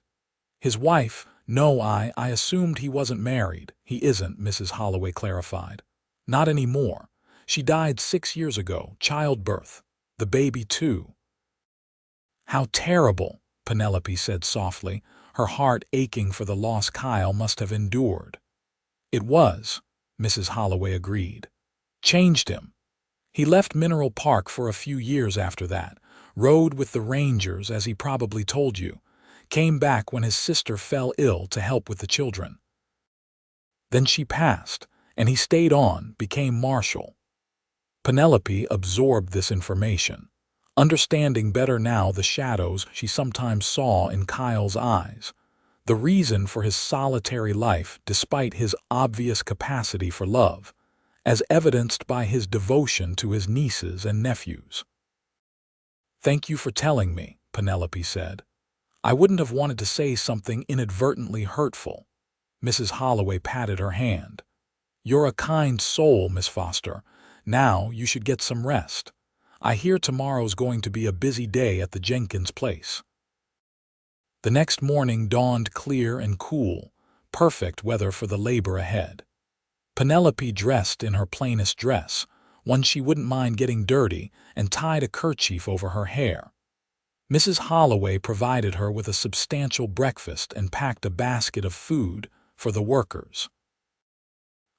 His wife? No, I assumed he wasn't married. He isn't, Mrs. Holloway clarified. Not anymore. She died 6 years ago, childbirth. The baby, too. How terrible, Penelope said softly, her heart aching for the loss Kyle must have endured. It was, Mrs. Holloway agreed. Changed him. He left Mineral Park for a few years after that, rode with the Rangers, as he probably told you, came back when his sister fell ill to help with the children. Then she passed, and he stayed on, became marshal. Penelope absorbed this information, understanding better now the shadows she sometimes saw in Kyle's eyes, the reason for his solitary life despite his obvious capacity for love, as evidenced by his devotion to his nieces and nephews. Thank you for telling me, Penelope said. I wouldn't have wanted to say something inadvertently hurtful. Mrs. Holloway patted her hand. You're a kind soul, Miss Foster. Now you should get some rest. I hear tomorrow's going to be a busy day at the Jenkins place. The next morning dawned clear and cool, perfect weather for the labor ahead. Penelope dressed in her plainest dress, one she wouldn't mind getting dirty, and tied a kerchief over her hair. Mrs. Holloway provided her with a substantial breakfast and packed a basket of food for the workers.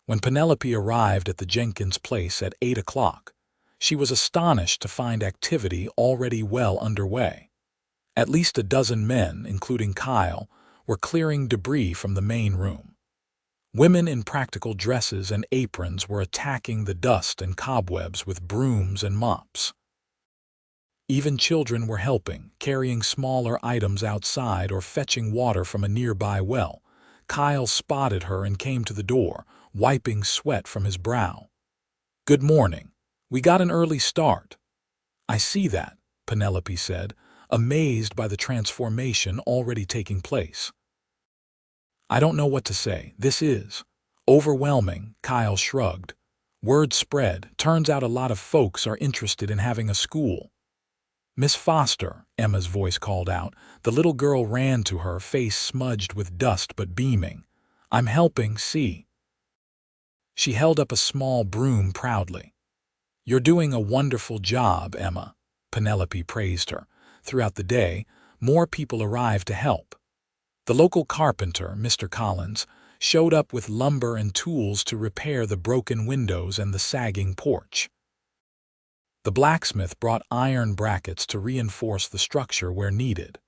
When Penelope arrived at the Jenkins place at 8 o'clock, she was astonished to find activity already well underway. At least a dozen men, including Kyle, were clearing debris from the main room. Women in practical dresses and aprons were attacking the dust and cobwebs with brooms and mops. Even children were helping, carrying smaller items outside or fetching water from a nearby well. Kyle spotted her and came to the door, wiping sweat from his brow. Good morning. We got an early start. I see that, Penelope said, amazed by the transformation already taking place. I don't know what to say. This is overwhelming, Kyle shrugged. Word spread. Turns out a lot of folks are interested in having a school. Miss Foster, Emma's voice called out. The little girl ran to her, face smudged with dust but beaming. I'm helping, see. She held up a small broom proudly. You're doing a wonderful job, Emma. Penelope praised her. Throughout the day, more people arrived to help. The local carpenter, Mr. Collins, showed up with lumber and tools to repair the broken windows and the sagging porch. The blacksmith brought iron brackets to reinforce the structure where needed.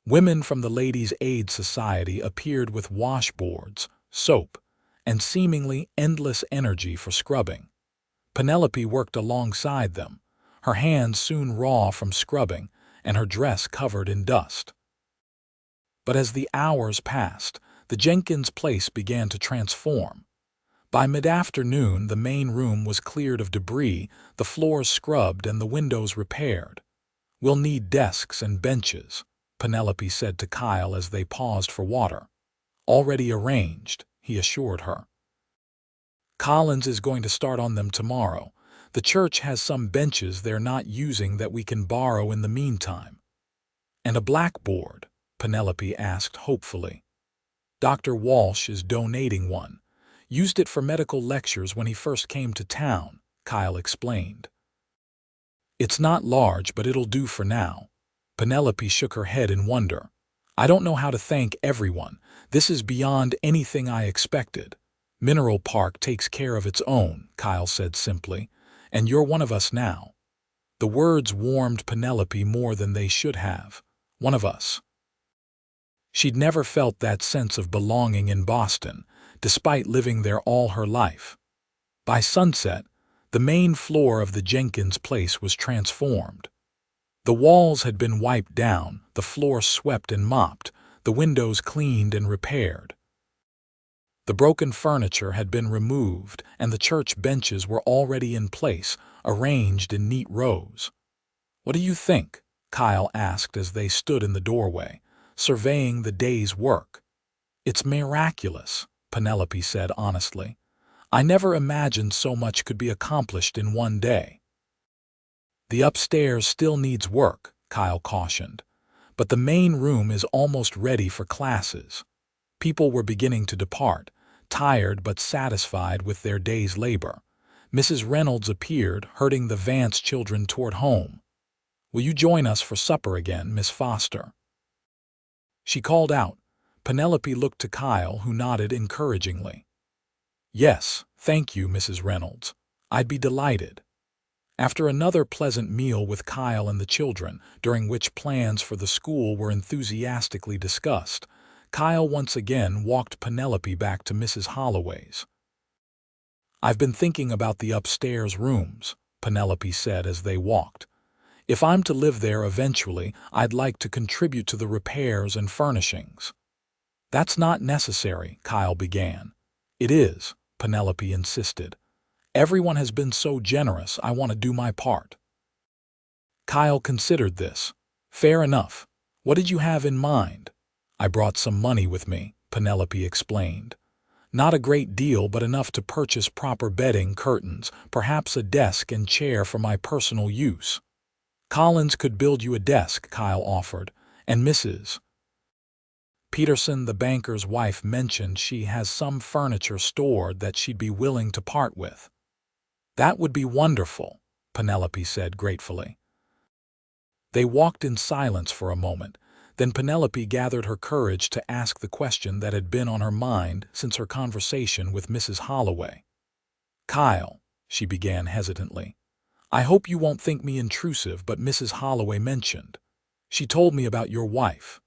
Women from the Ladies' Aid Society appeared with washboards, soap, and seemingly endless energy for scrubbing. Penelope worked alongside them, her hands soon raw from scrubbing and her dress covered in dust. But as the hours passed, the Jenkins place began to transform. By mid-afternoon, the main room was cleared of debris, the floors scrubbed and the windows repaired. We'll need desks and benches, Penelope said to Kyle as they paused for water. Already arranged, he assured her. Collins is going to start on them tomorrow. The church has some benches they're not using that we can borrow in the meantime. And a blackboard, Penelope asked hopefully. Dr. Walsh is donating one. Used it for medical lectures when he first came to town, Kyle explained. It's not large, but it'll do for now. Penelope shook her head in wonder. I don't know how to thank everyone. This is beyond anything I expected. Mineral Park takes care of its own, Kyle said simply, and you're one of us now. The words warmed Penelope more than they should have. One of us. She'd never felt that sense of belonging in Boston, despite living there all her life. By sunset, the main floor of the Jenkins place was transformed. The walls had been wiped down, the floor swept and mopped, the windows cleaned and repaired. The broken furniture had been removed, and the church benches were already in place, arranged in neat rows. What do you think? Kyle asked as they stood in the doorway, surveying the day's work. It's miraculous, Penelope said honestly. I never imagined so much could be accomplished in one day. The upstairs still needs work, Kyle cautioned, but the main room is almost ready for classes. People were beginning to depart, tired but satisfied with their day's labor. Mrs. Reynolds appeared, herding the Vance children toward home. Will you join us for supper again, Miss Foster? She called out. Penelope looked to Kyle, who nodded encouragingly. Yes, thank you, Mrs. Reynolds. I'd be delighted. After another pleasant meal with Kyle and the children, during which plans for the school were enthusiastically discussed, Kyle once again walked Penelope back to Mrs. Holloway's. I've been thinking about the upstairs rooms, Penelope said as they walked. If I'm to live there eventually, I'd like to contribute to the repairs and furnishings. That's not necessary, Kyle began. It is, Penelope insisted. Everyone has been so generous, I want to do my part. Kyle considered this. Fair enough. What did you have in mind? I brought some money with me, Penelope explained. Not a great deal, but enough to purchase proper bedding, curtains, perhaps a desk and chair for my personal use. Collins could build you a desk, Kyle offered, and Mrs. Peterson, the banker's wife, mentioned she has some furniture stored that she'd be willing to part with. That would be wonderful, Penelope said gratefully. They walked in silence for a moment. Then Penelope gathered her courage to ask the question that had been on her mind since her conversation with Mrs. Holloway. Kyle, she began hesitantly, I hope you won't think me intrusive, but Mrs. Holloway mentioned. She told me about your wife.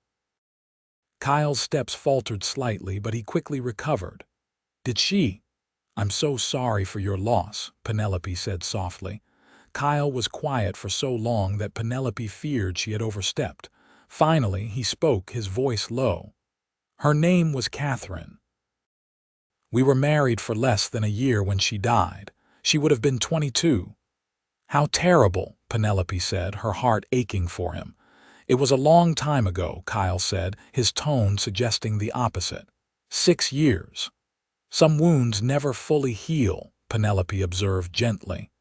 Kyle's steps faltered slightly, but he quickly recovered. Did she? I'm so sorry for your loss, Penelope said softly. Kyle was quiet for so long that Penelope feared she had overstepped. Finally, he spoke, his voice low. Her name was Catherine. We were married for less than a year when she died. She would have been 22. How terrible, Penelope said, her heart aching for him. It was a long time ago, Kyle said, his tone suggesting the opposite. 6 years. Some wounds never fully heal, Penelope observed gently.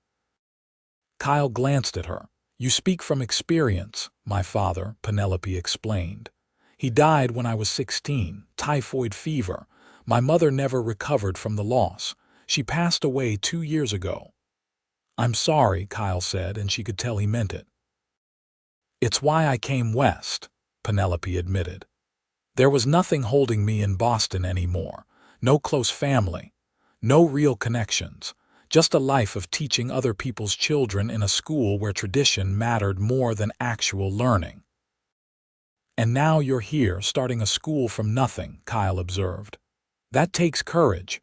Kyle glanced at her. You speak from experience, my father, Penelope explained. He died when I was 16, typhoid fever. My mother never recovered from the loss. She passed away 2 years ago. I'm sorry, Kyle said, and she could tell he meant it. It's why I came west, Penelope admitted. There was nothing holding me in Boston anymore. No close family. No real connections. Just a life of teaching other people's children in a school where tradition mattered more than actual learning. And now you're here, starting a school from nothing, Kyle observed. That takes courage.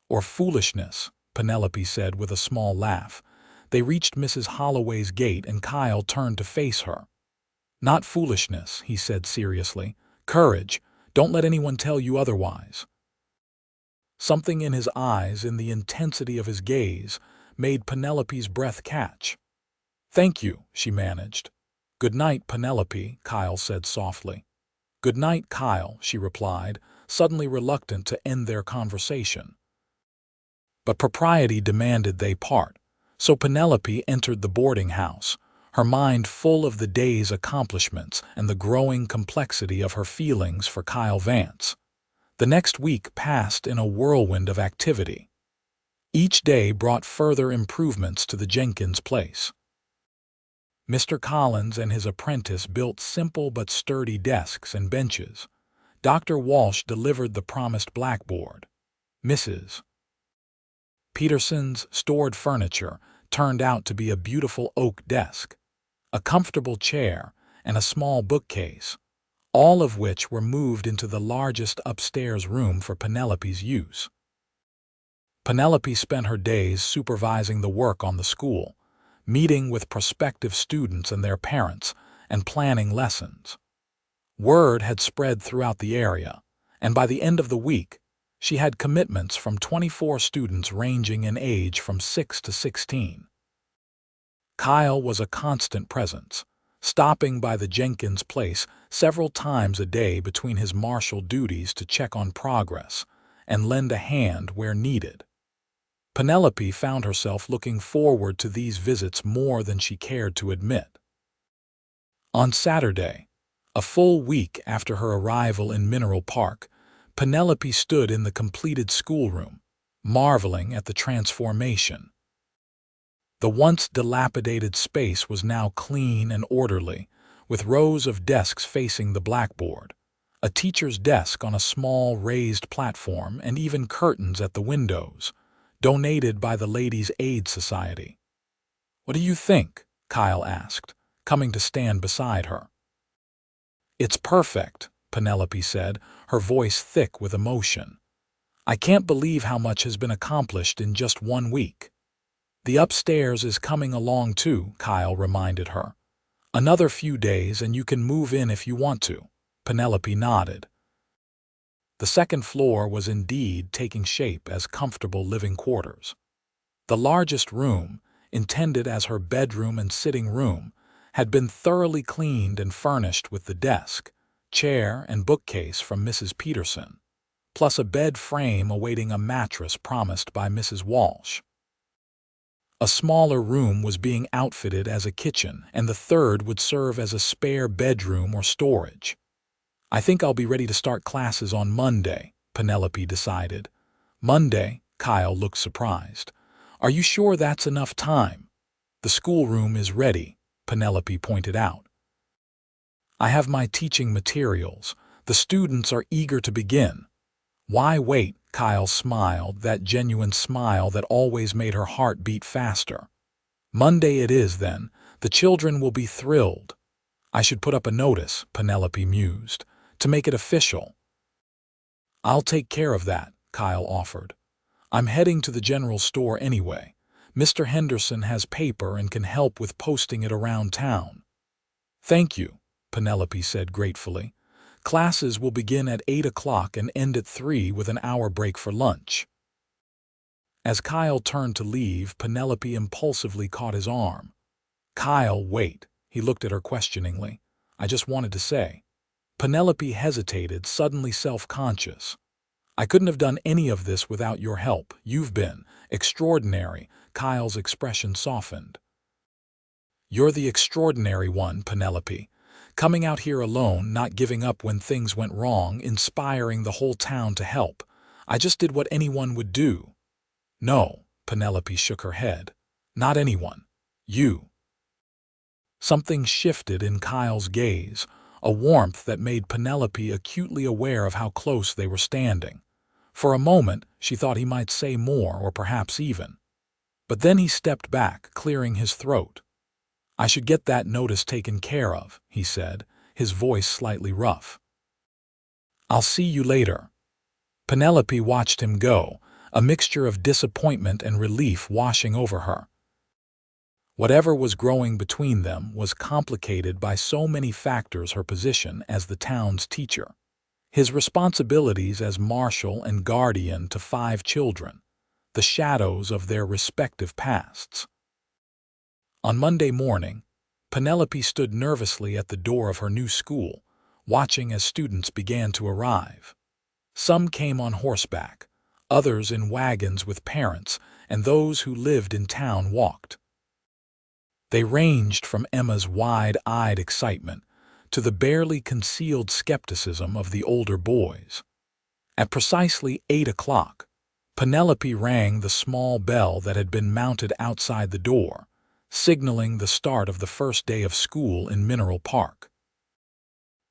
Or foolishness, Penelope said with a small laugh. They reached Mrs. Holloway's gate and Kyle turned to face her. Not foolishness, he said seriously. Courage. Don't let anyone tell you otherwise. Something in his eyes, in the intensity of his gaze, made Penelope's breath catch. Thank you, she managed. Good night, Penelope, Kyle said softly. Good night, Kyle, she replied, suddenly reluctant to end their conversation. But propriety demanded they part, so Penelope entered the boarding house, her mind full of the day's accomplishments and the growing complexity of her feelings for Kyle Vance. The next week passed in a whirlwind of activity. Each day brought further improvements to the Jenkins place. Mr. Collins and his apprentice built simple but sturdy desks and benches. Dr. Walsh delivered the promised blackboard. Mrs. Peterson's stored furniture turned out to be a beautiful oak desk, a comfortable chair, and a small bookcase, all of which were moved into the largest upstairs room for Penelope's use. Penelope spent her days supervising the work on the school, meeting with prospective students and their parents, and planning lessons. Word had spread throughout the area, and by the end of the week, she had commitments from 24 students ranging in age from 6 to 16. Kyle was a constant presence, stopping by the Jenkins place several times a day between his marshal duties to check on progress and lend a hand where needed. Penelope found herself looking forward to these visits more than she cared to admit. On Saturday, a full week after her arrival in Mineral Park, Penelope stood in the completed schoolroom, marveling at the transformation. The once dilapidated space was now clean and orderly, with rows of desks facing the blackboard, a teacher's desk on a small raised platform, and even curtains at the windows, donated by the Ladies' Aid Society. What do you think? Kyle asked, coming to stand beside her. It's perfect, Penelope said, her voice thick with emotion. I can't believe how much has been accomplished in just 1 week. The upstairs is coming along too, Kyle reminded her. Another few days and you can move in if you want to. Penelope nodded. The second floor was indeed taking shape as comfortable living quarters. The largest room, intended as her bedroom and sitting room, had been thoroughly cleaned and furnished with the desk, chair, and bookcase from Mrs. Peterson, plus a bed frame awaiting a mattress promised by Mrs. Walsh. A smaller room was being outfitted as a kitchen, and the third would serve as a spare bedroom or storage. I think I'll be ready to start classes on Monday, Penelope decided. Monday? Kyle looked surprised. Are you sure that's enough time? The schoolroom is ready, Penelope pointed out. I have my teaching materials. The students are eager to begin. Why wait? Kyle smiled, that genuine smile that always made her heart beat faster. Monday it is, then. The children will be thrilled. I should put up a notice, Penelope mused, to make it official. I'll take care of that, Kyle offered. I'm heading to the general store anyway. Mr. Henderson has paper and can help with posting it around town. Thank you, Penelope said gratefully. Classes will begin at 8 o'clock and end at 3 with an hour break for lunch. As Kyle turned to leave, Penelope impulsively caught his arm. Kyle, wait. He looked at her questioningly. I just wanted to say. Penelope hesitated, suddenly self-conscious. I couldn't have done any of this without your help. You've been extraordinary. Kyle's expression softened. You're the extraordinary one, Penelope. Coming out here alone, not giving up when things went wrong, inspiring the whole town to help. I just did what anyone would do. No, Penelope shook her head. Not anyone. You. Something shifted in Kyle's gaze, a warmth that made Penelope acutely aware of how close they were standing. For a moment, she thought he might say more, or perhaps even. But then he stepped back, clearing his throat. I should get that notice taken care of, he said, his voice slightly rough. I'll see you later. Penelope watched him go, a mixture of disappointment and relief washing over her. Whatever was growing between them was complicated by so many factors: her position as the town's teacher, his responsibilities as marshal and guardian to 5 children, the shadows of their respective pasts. On Monday morning, Penelope stood nervously at the door of her new school, watching as students began to arrive. Some came on horseback, others in wagons with parents, and those who lived in town walked. They ranged from Emma's wide-eyed excitement to the barely concealed skepticism of the older boys. At precisely 8 o'clock, Penelope rang the small bell that had been mounted outside the door, signaling the start of the first day of school in Mineral Park.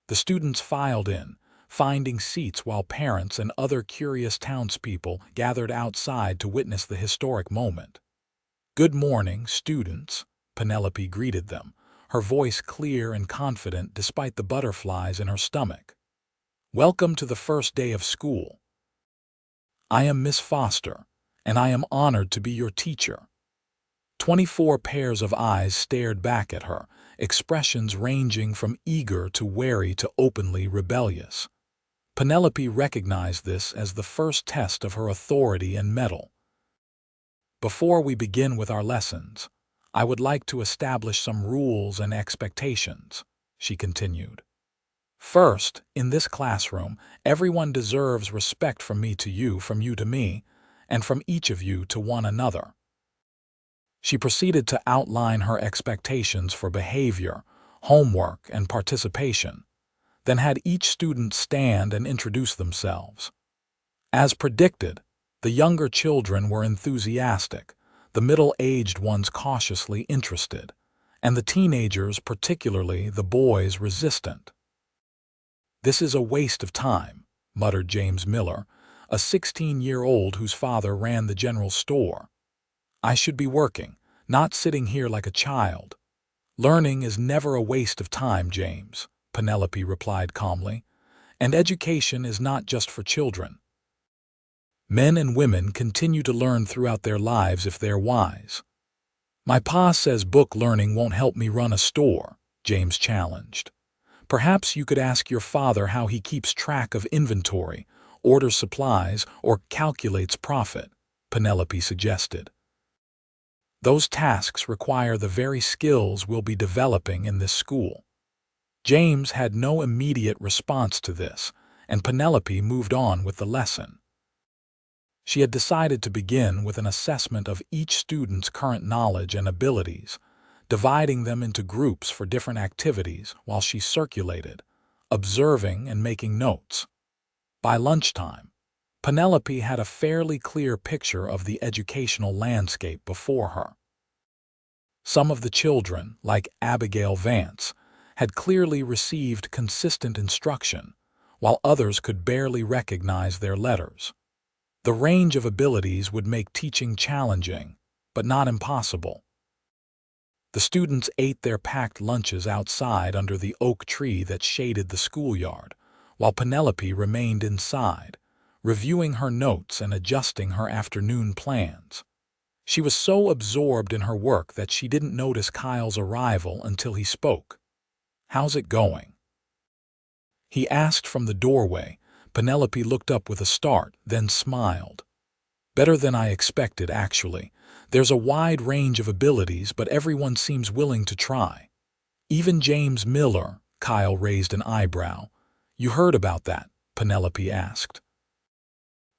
The students filed in, finding seats while parents and other curious townspeople gathered outside to witness the historic moment. Good morning, students, Penelope greeted them, her voice clear and confident despite the butterflies in her stomach. Welcome to the first day of school. I am Miss Foster, and I am honored to be your teacher. 24 pairs of eyes stared back at her, expressions ranging from eager to wary to openly rebellious. Penelope recognized this as the first test of her authority and mettle. Before we begin with our lessons, I would like to establish some rules and expectations, she continued. First, in this classroom, everyone deserves respect from me to you to me, and from each of you to one another. She proceeded to outline her expectations for behavior, homework, and participation, then had each student stand and introduce themselves. As predicted, the younger children were enthusiastic, the middle-aged ones cautiously interested, and the teenagers, particularly the boys, resistant. This is a waste of time, muttered James Miller, a 16-year-old whose father ran the general store. I should be working, not sitting here like a child. Learning is never a waste of time, James, Penelope replied calmly, and education is not just for children. Men and women continue to learn throughout their lives if they're wise. My pa says book learning won't help me run a store, James challenged. Perhaps you could ask your father how he keeps track of inventory, orders supplies, or calculates profit, Penelope suggested. Those tasks require the very skills we'll be developing in this school. James had no immediate response to this, and Penelope moved on with the lesson. She had decided to begin with an assessment of each student's current knowledge and abilities, dividing them into groups for different activities while she circulated, observing and making notes. By lunchtime, Penelope had a fairly clear picture of the educational landscape before her. Some of the children, like Abigail Vance, had clearly received consistent instruction, while others could barely recognize their letters. The range of abilities would make teaching challenging, but not impossible. The students ate their packed lunches outside under the oak tree that shaded the schoolyard, while Penelope remained inside, reviewing her notes and adjusting her afternoon plans. She was so absorbed in her work that she didn't notice Kyle's arrival until he spoke. "How's it going?" he asked from the doorway. Penelope looked up with a start, then smiled. "Better than I expected, actually. There's a wide range of abilities, but everyone seems willing to try. Even James Miller." Kyle raised an eyebrow. "You heard about that?" Penelope asked.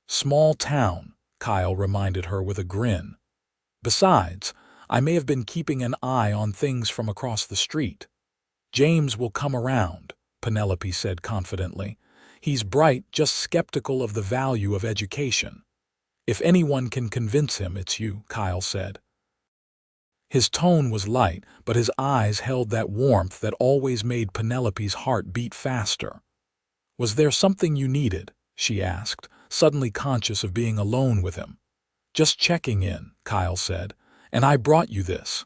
Small town, Kyle reminded her with a grin. Besides, I may have been keeping an eye on things from across the street. James will come around, Penelope said confidently. He's bright, just skeptical of the value of education. If anyone can convince him, it's you, Kyle said. His tone was light, but his eyes held that warmth that always made Penelope's heart beat faster. Was there something you needed? She asked, suddenly conscious of being alone with him. Just checking in, Kyle said, and I brought you this.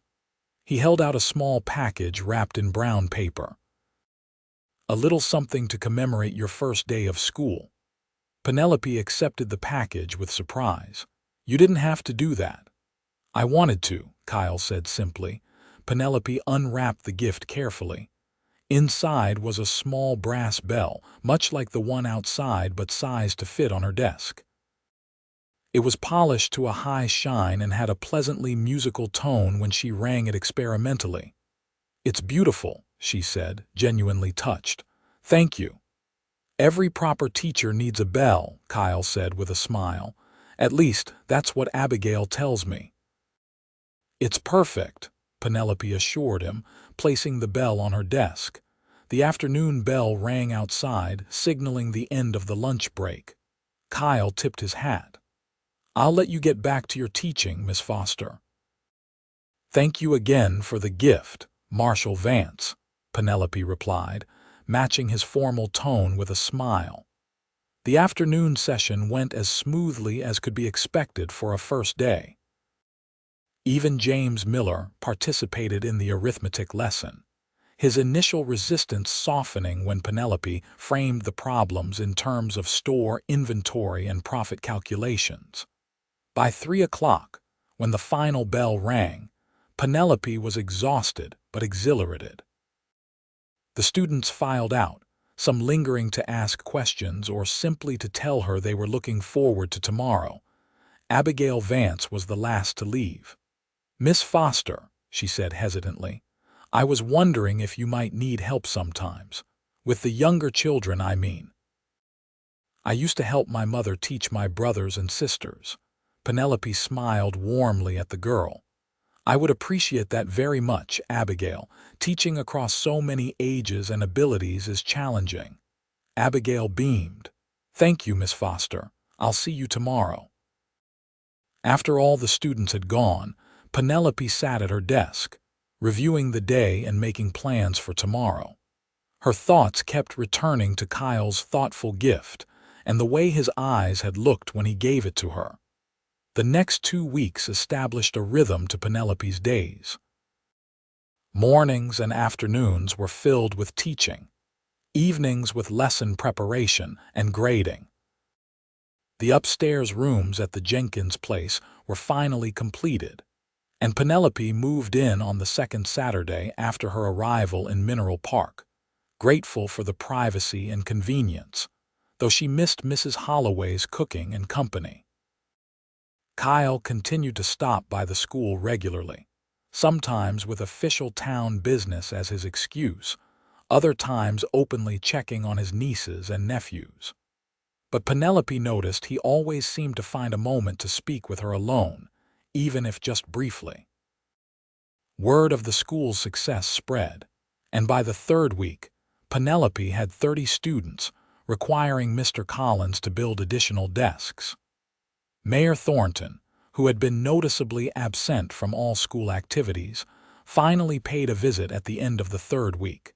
He held out a small package wrapped in brown paper. A little something to commemorate your first day of school. Penelope accepted the package with surprise. You didn't have to do that. I wanted to, Kyle said simply. Penelope unwrapped the gift carefully. Inside was a small brass bell, much like the one outside but sized to fit on her desk. It was polished to a high shine and had a pleasantly musical tone when she rang it experimentally. It's beautiful, she said, genuinely touched. Thank you. Every proper teacher needs a bell, Kyle said with a smile. At least, that's what Abigail tells me. It's perfect, Penelope assured him, placing the bell on her desk. The afternoon bell rang outside, signaling the end of the lunch break. Kyle tipped his hat. I'll let you get back to your teaching, Miss Foster. Thank you again for the gift, Marshal Vance, Penelope replied, matching his formal tone with a smile. The afternoon session went as smoothly as could be expected for a first day. Even James Miller participated in the arithmetic lesson, his initial resistance softening when Penelope framed the problems in terms of store inventory and profit calculations. By 3 o'clock, when the final bell rang, Penelope was exhausted but exhilarated. The students filed out, some lingering to ask questions or simply to tell her they were looking forward to tomorrow. Abigail Vance was the last to leave. Miss Foster, she said hesitantly, I was wondering if you might need help sometimes. With the younger children, I mean. I used to help my mother teach my brothers and sisters. Penelope smiled warmly at the girl. I would appreciate that very much, Abigail. Teaching across so many ages and abilities is challenging. Abigail beamed. Thank you, Miss Foster. I'll see you tomorrow. After all the students had gone, Penelope sat at her desk, reviewing the day and making plans for tomorrow. Her thoughts kept returning to Kyle's thoughtful gift and the way his eyes had looked when he gave it to her. The next 2 weeks established a rhythm to Penelope's days. Mornings and afternoons were filled with teaching, evenings with lesson preparation and grading. The upstairs rooms at the Jenkins place were finally completed, and Penelope moved in on the second Saturday after her arrival in Mineral Park, grateful for the privacy and convenience, though she missed Mrs. Holloway's cooking and company. Kyle continued to stop by the school regularly, sometimes with official town business as his excuse, other times openly checking on his nieces and nephews. But Penelope noticed he always seemed to find a moment to speak with her alone, even if just briefly. Word of the school's success spread, and by the 3rd week, Penelope had 30 students, requiring Mr. Collins to build additional desks. Mayor Thornton, who had been noticeably absent from all school activities, finally paid a visit at the end of the 3rd week.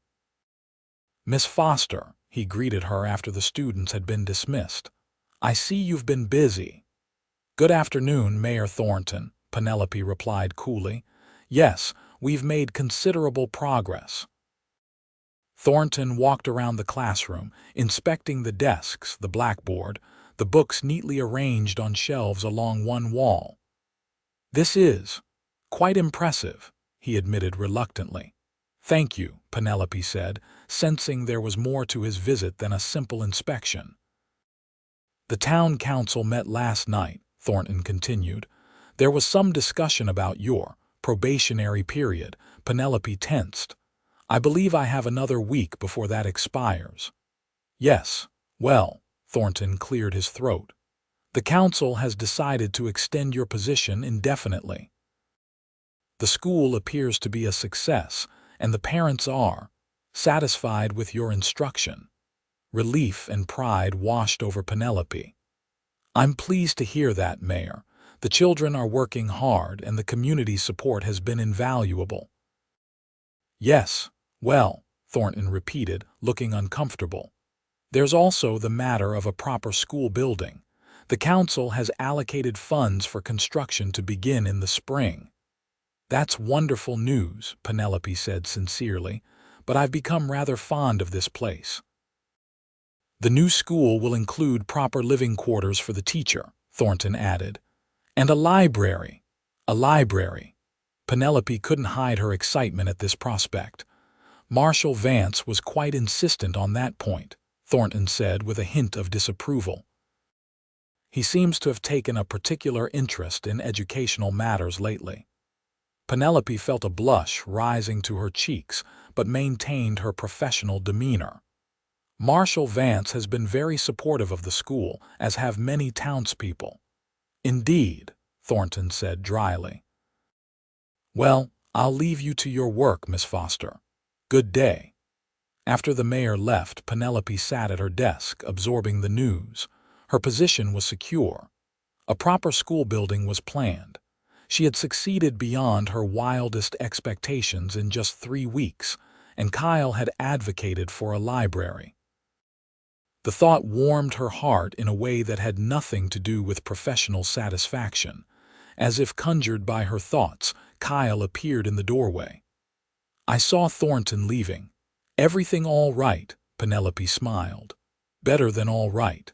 Miss Foster, he greeted her after the students had been dismissed. I see you've been busy. Good afternoon, Mayor Thornton, Penelope replied coolly. Yes, we've made considerable progress. Thornton walked around the classroom, inspecting the desks, the blackboard, the books neatly arranged on shelves along one wall. This is quite impressive, he admitted reluctantly. Thank you, Penelope said, sensing there was more to his visit than a simple inspection. The town council met last night, Thornton continued. There was some discussion about your probationary period. Penelope tensed. I believe I have another week before that expires. Yes, well, Thornton cleared his throat. The council has decided to extend your position indefinitely. The school appears to be a success, and the parents are satisfied with your instruction. Relief and pride washed over Penelope. I'm pleased to hear that, Mayor. The children are working hard and the community support has been invaluable. Yes, well, Thornton repeated, looking uncomfortable. There's also the matter of a proper school building. The council has allocated funds for construction to begin in the spring. That's wonderful news, Penelope said sincerely, but I've become rather fond of this place. The new school will include proper living quarters for the teacher, Thornton added, and a library. A library. Penelope couldn't hide her excitement at this prospect. Marshal Vance was quite insistent on that point, Thornton said with a hint of disapproval. He seems to have taken a particular interest in educational matters lately. Penelope felt a blush rising to her cheeks, but maintained her professional demeanor. Marshal Vance has been very supportive of the school, as have many townspeople. Indeed, Thornton said dryly. Well, I'll leave you to your work, Miss Foster. Good day. After the mayor left, Penelope sat at her desk, absorbing the news. Her position was secure. A proper school building was planned. She had succeeded beyond her wildest expectations in just 3 weeks, and Kyle had advocated for a library. The thought warmed her heart in a way that had nothing to do with professional satisfaction. As if conjured by her thoughts, Kyle appeared in the doorway. I saw Thornton leaving. Everything all right, Penelope smiled. Better than all right.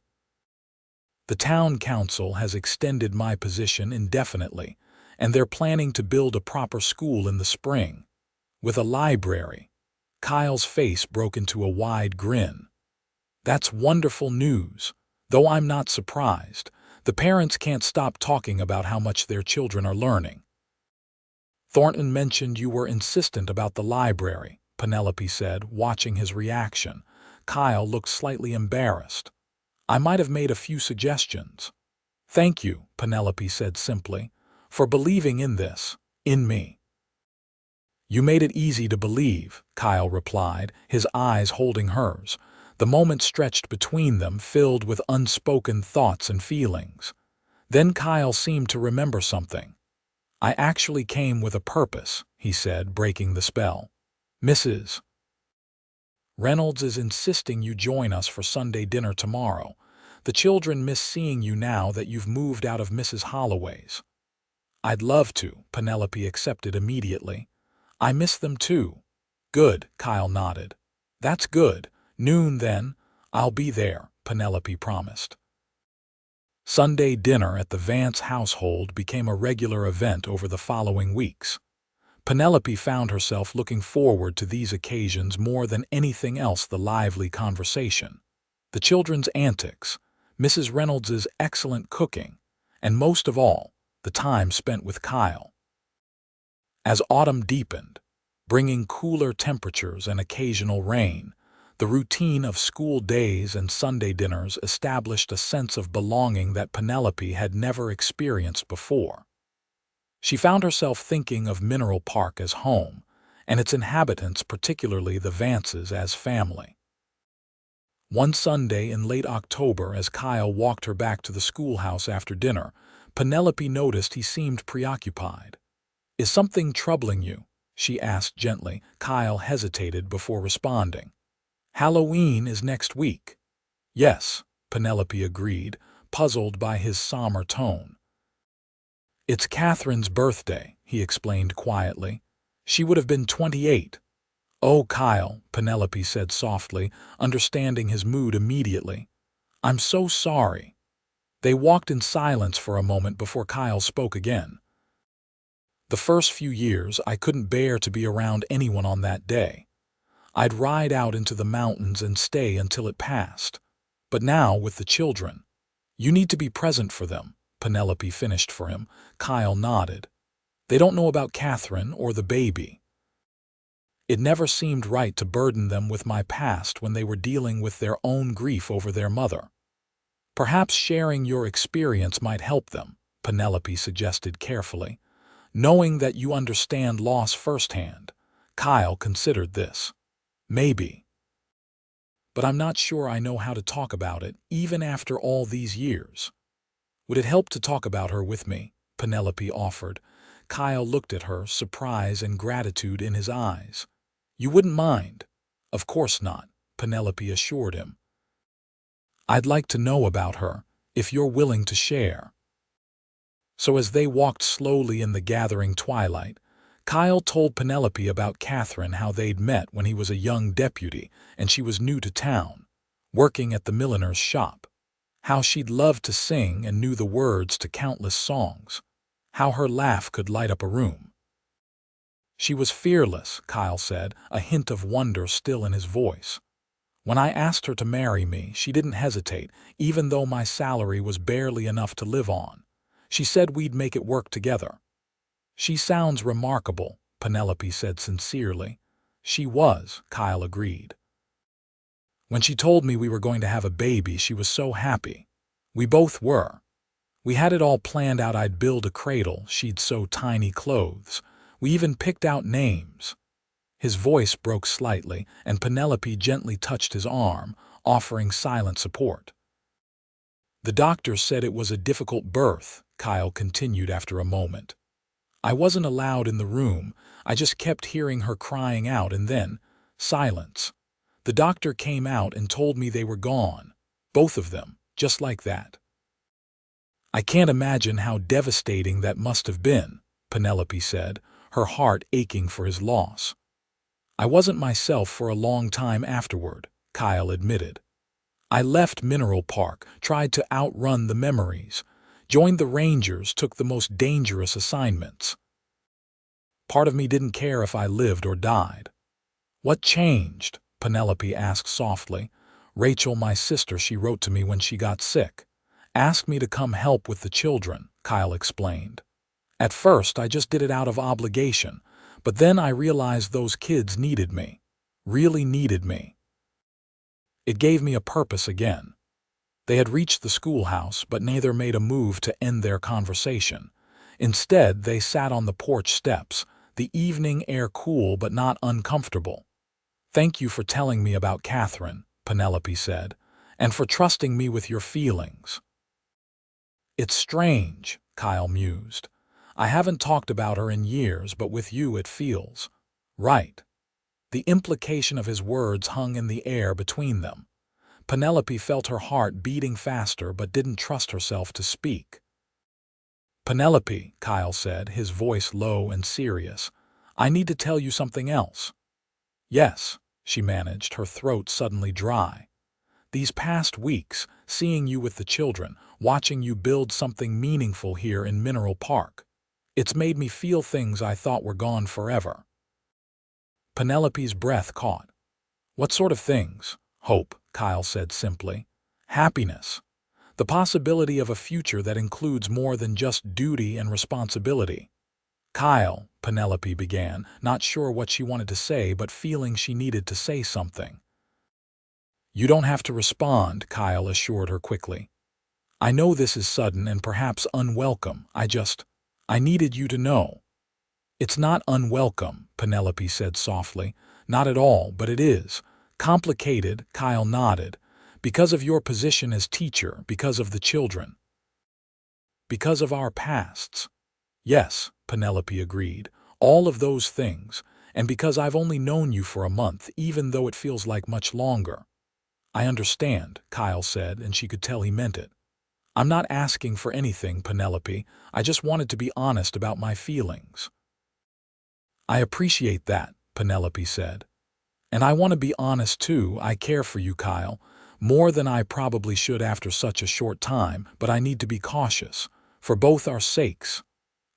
The town council has extended my position indefinitely, and they're planning to build a proper school in the spring. With a library. Kyle's face broke into a wide grin. That's wonderful news. Though I'm not surprised. The parents can't stop talking about how much their children are learning. Thornton mentioned you were insistent about the library, Penelope said, watching his reaction. Kyle looked slightly embarrassed. I might have made a few suggestions. Thank you, Penelope said simply, for believing in this, in me. You made it easy to believe, Kyle replied, his eyes holding hers. The moment stretched between them, filled with unspoken thoughts and feelings. Then Kyle seemed to remember something. I actually came with a purpose, he said, breaking the spell. Mrs. Reynolds is insisting you join us for Sunday dinner tomorrow. The children miss seeing you now that you've moved out of Mrs. Holloway's. I'd love to, Penelope accepted immediately. I miss them too. Good, Kyle nodded. That's good. Noon then. I'll be there, Penelope promised. Sunday dinner at the Vance household became a regular event over the following weeks. Penelope found herself looking forward to these occasions more than anything else: the lively conversation, the children's antics, Mrs. Reynolds's excellent cooking, and most of all, the time spent with Kyle. As autumn deepened, bringing cooler temperatures and occasional rain, the routine of school days and Sunday dinners established a sense of belonging that Penelope had never experienced before. She found herself thinking of Mineral Park as home, and its inhabitants, particularly the Vances, as family. One Sunday in late October, as Kyle walked her back to the schoolhouse after dinner, Penelope noticed he seemed preoccupied. Is something troubling you? She asked gently. Kyle hesitated before responding. Halloween is next week. Yes, Penelope agreed, puzzled by his somber tone. It's Catherine's birthday, he explained quietly. She would have been 28. Oh, Kyle, Penelope said softly, understanding his mood immediately. I'm so sorry. They walked in silence for a moment before Kyle spoke again. The first few years, I couldn't bear to be around anyone on that day. I'd ride out into the mountains and stay until it passed. But now, with the children, you need to be present for them, Penelope finished for him. Kyle nodded. They don't know about Catherine or the baby. It never seemed right to burden them with my past when they were dealing with their own grief over their mother. Perhaps sharing your experience might help them, Penelope suggested carefully. Knowing that you understand loss firsthand, Kyle considered this. Maybe. But I'm not sure I know how to talk about it, even after all these years. Would it help to talk about her with me? Penelope offered. Kyle looked at her, surprise and gratitude in his eyes. You wouldn't mind? Of course not, Penelope assured him. I'd like to know about her, if you're willing to share. So as they walked slowly in the gathering twilight, Kyle told Penelope about Catherine, how they'd met when he was a young deputy and she was new to town, working at the milliner's shop. How she'd loved to sing and knew the words to countless songs. How her laugh could light up a room. She was fearless, Kyle said, a hint of wonder still in his voice. When I asked her to marry me, she didn't hesitate, even though my salary was barely enough to live on. She said we'd make it work together. She sounds remarkable, Penelope said sincerely. She was, Kyle agreed. When she told me we were going to have a baby, she was so happy. We both were. We had it all planned out. I'd build a cradle, she'd sew tiny clothes. We even picked out names. His voice broke slightly, and Penelope gently touched his arm, offering silent support. The doctor said it was a difficult birth, Kyle continued after a moment. I wasn't allowed in the room. I just kept hearing her crying out, and then silence. The doctor came out and told me they were gone. Both of them, just like that. I can't imagine how devastating that must have been, Penelope said, her heart aching for his loss. I wasn't myself for a long time afterward, Kyle admitted. I left Mineral Park, tried to outrun the memories, joined the Rangers, took the most dangerous assignments. Part of me didn't care if I lived or died. What changed? Penelope asked softly. Rachel, my sister, she wrote to me when she got sick. Asked me to come help with the children, Kyle explained. At first, I just did it out of obligation, but then I realized those kids needed me. Really needed me. It gave me a purpose again. They had reached the schoolhouse, but neither made a move to end their conversation. Instead, they sat on the porch steps, the evening air cool but not uncomfortable. Thank you for telling me about Catherine, Penelope said, and for trusting me with your feelings. It's strange, Kyle mused. I haven't talked about her in years, but with you it feels right. The implication of his words hung in the air between them. Penelope felt her heart beating faster but didn't trust herself to speak. Penelope, Kyle said, his voice low and serious, I need to tell you something else. Yes, she managed, her throat suddenly dry. These past weeks, seeing you with the children, watching you build something meaningful here in Mineral Park, it's made me feel things I thought were gone forever. Penelope's breath caught. What sort of things? Hope, Kyle said simply. Happiness. The possibility of a future that includes more than just duty and responsibility. Kyle, Penelope began, not sure what she wanted to say but feeling she needed to say something. You don't have to respond, Kyle assured her quickly. I know this is sudden and perhaps unwelcome. I needed you to know. It's not unwelcome, Penelope said softly. Not at all, but it is. Complicated, Kyle nodded. Because of your position as teacher, because of the children. Because of our pasts. Yes, Penelope agreed. All of those things. And because I've only known you for a month, even though it feels like much longer. I understand, Kyle said, and she could tell he meant it. I'm not asking for anything, Penelope. I just wanted to be honest about my feelings. I appreciate that, Penelope said. And I want to be honest too. I care for you, Kyle, more than I probably should after such a short time, but I need to be cautious, for both our sakes.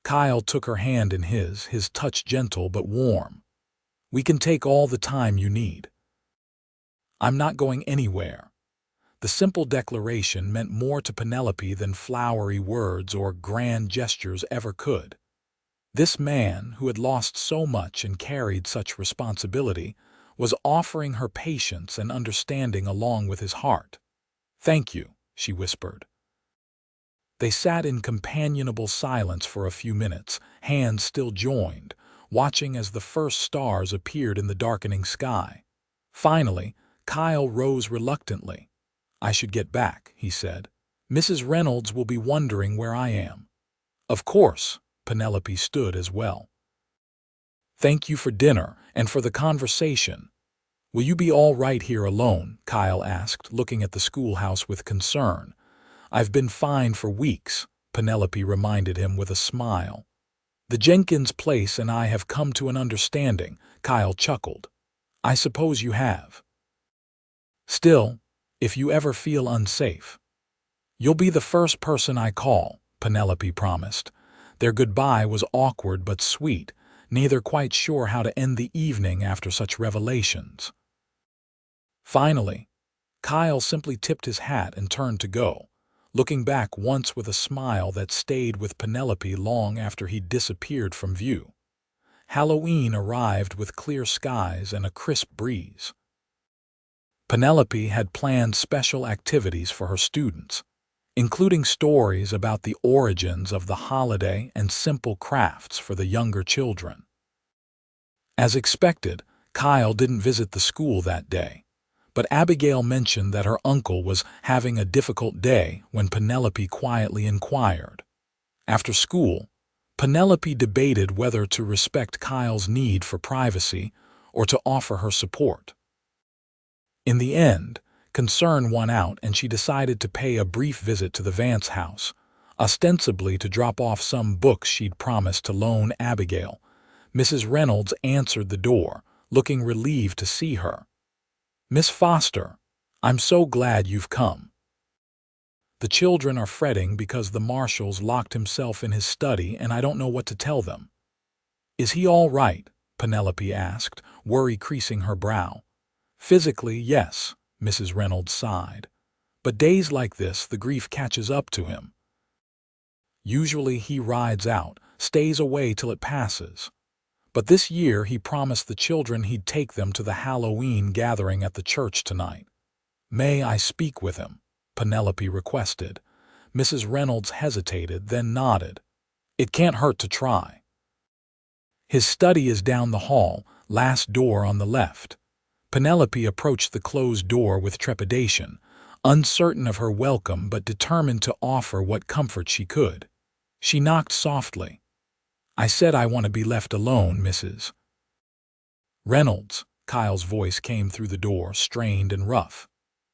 Kyle took her hand in his touch gentle but warm. We can take all the time you need. I'm not going anywhere. The simple declaration meant more to Penelope than flowery words or grand gestures ever could. This man, who had lost so much and carried such responsibility, was offering her patience and understanding along with his heart. Thank you, she whispered. They sat in companionable silence for a few minutes, hands still joined, watching as the first stars appeared in the darkening sky. Finally, Kyle rose reluctantly. "I should get back," he said. "Mrs. Reynolds will be wondering where I am." "Of course." Penelope stood as well. "Thank you for dinner and for the conversation." "Will you be all right here alone?" Kyle asked, looking at the schoolhouse with concern. "I've been fine for weeks," Penelope reminded him with a smile. "The Jenkins place and I have come to an understanding," Kyle chuckled. "I suppose you have. Still, if you ever feel unsafe, you'll be the first person I call," Penelope promised. Their goodbye was awkward but sweet, neither quite sure how to end the evening after such revelations. Finally, Kyle simply tipped his hat and turned to go, looking back once with a smile that stayed with Penelope long after he'd disappeared from view. Halloween arrived with clear skies and a crisp breeze. Penelope had planned special activities for her students, including stories about the origins of the holiday and simple crafts for the younger children. As expected, Kyle didn't visit the school that day, but Abigail mentioned that her uncle was having a difficult day when Penelope quietly inquired. After school, Penelope debated whether to respect Kyle's need for privacy or to offer her support. In the end, concern won out and she decided to pay a brief visit to the Vance house, ostensibly to drop off some books she'd promised to loan Abigail. Mrs. Reynolds answered the door, looking relieved to see her. "Miss Foster, I'm so glad you've come. The children are fretting because the marshal's locked himself in his study and I don't know what to tell them." "Is he all right?" Penelope asked, worry creasing her brow. "Physically, yes," Mrs. Reynolds sighed. "But days like this, the grief catches up to him. Usually he rides out, stays away till it passes. But this year he promised the children he'd take them to the Halloween gathering at the church tonight." "May I speak with him?" Penelope requested. Mrs. Reynolds hesitated, then nodded. "It can't hurt to try. His study is down the hall, last door on the left." Penelope approached the closed door with trepidation, uncertain of her welcome but determined to offer what comfort she could. She knocked softly. "I said I want to be left alone, Mrs. Reynolds." Kyle's voice came through the door, strained and rough.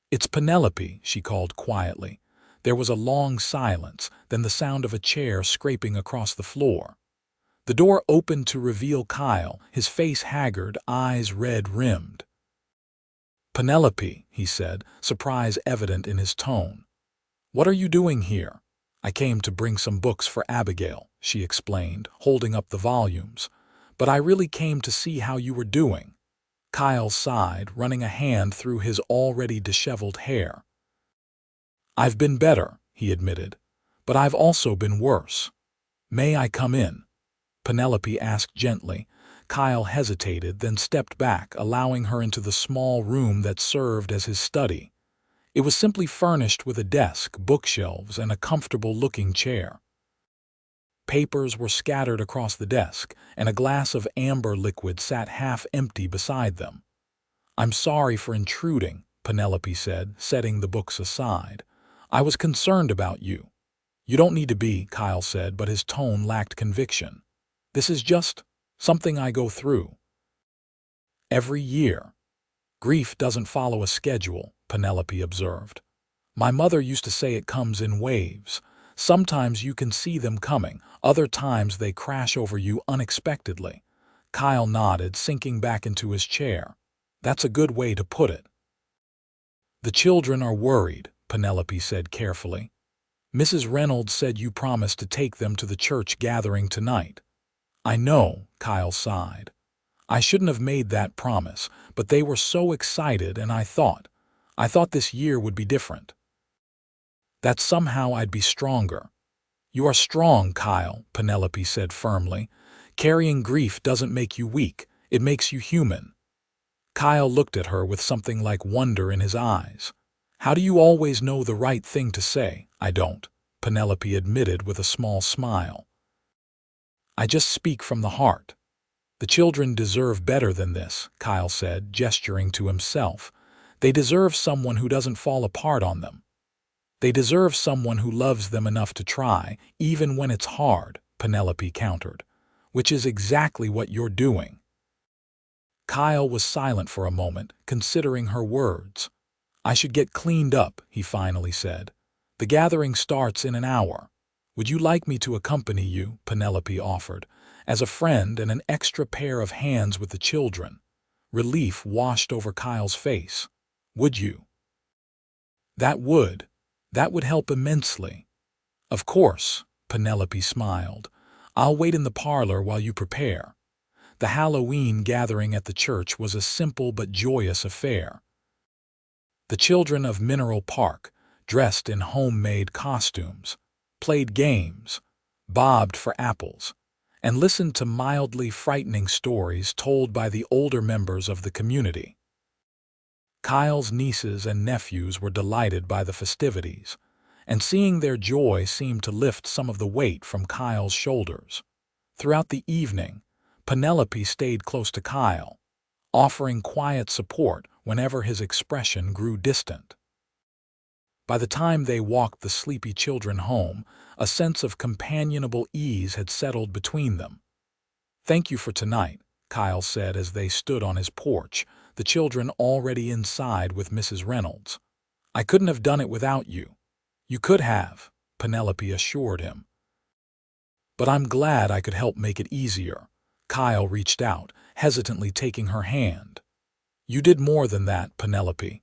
"It's Penelope," she called quietly. There was a long silence, then the sound of a chair scraping across the floor. The door opened to reveal Kyle, his face haggard, eyes red-rimmed. "Penelope," he said, surprise evident in his tone. "What are you doing here?" "I came to bring some books for Abigail," she explained, holding up the volumes. "But I really came to see how you were doing." Kyle sighed, running a hand through his already disheveled hair. "I've been better," he admitted, "but I've also been worse." "May I come in?" Penelope asked gently. Kyle hesitated, then stepped back, allowing her into the small room that served as his study. It was simply furnished with a desk, bookshelves, and a comfortable-looking chair. Papers were scattered across the desk, and a glass of amber liquid sat half-empty beside them. "I'm sorry for intruding," Penelope said, setting the books aside. "I was concerned about you." "You don't need to be," Kyle said, but his tone lacked conviction. "This is just something I go through every year." "Grief doesn't follow a schedule," Penelope observed. "My mother used to say it comes in waves. Sometimes you can see them coming, other times they crash over you unexpectedly." Kyle nodded, sinking back into his chair. "That's a good way to put it." "The children are worried," Penelope said carefully. "Mrs. Reynolds said you promised to take them to the church gathering tonight." "I know," Kyle sighed. "I shouldn't have made that promise, but they were so excited and I thought this year would be different. That somehow I'd be stronger." "You are strong, Kyle," Penelope said firmly. "Carrying grief doesn't make you weak, it makes you human." Kyle looked at her with something like wonder in his eyes. How do you always know the right thing to say? I don't, Penelope admitted with a small smile. I just speak from the heart. The children deserve better than this, Kyle said, gesturing to himself. They deserve someone who doesn't fall apart on them. They deserve someone who loves them enough to try, even when it's hard, Penelope countered, which is exactly what you're doing. Kyle was silent for a moment, considering her words. I should get cleaned up, he finally said. The gathering starts in an hour. Would you like me to accompany you? Penelope offered, as a friend and an extra pair of hands with the children. Relief washed over Kyle's face. Would you? That would. That would help immensely. Of course, Penelope smiled. I'll wait in the parlor while you prepare. The Halloween gathering at the church was a simple but joyous affair. The children of Mineral Park, dressed in homemade costumes, played games, bobbed for apples, and listened to mildly frightening stories told by the older members of the community. Kyle's nieces and nephews were delighted by the festivities, and seeing their joy seemed to lift some of the weight from Kyle's shoulders. Throughout the evening, Penelope stayed close to Kyle, offering quiet support whenever his expression grew distant. By the time they walked the sleepy children home, a sense of companionable ease had settled between them. Thank you for tonight, Kyle said as they stood on his porch, the children already inside with Mrs. Reynolds. I couldn't have done it without you. You could have, Penelope assured him. But I'm glad I could help make it easier. Kyle reached out, hesitantly taking her hand. You did more than that, Penelope.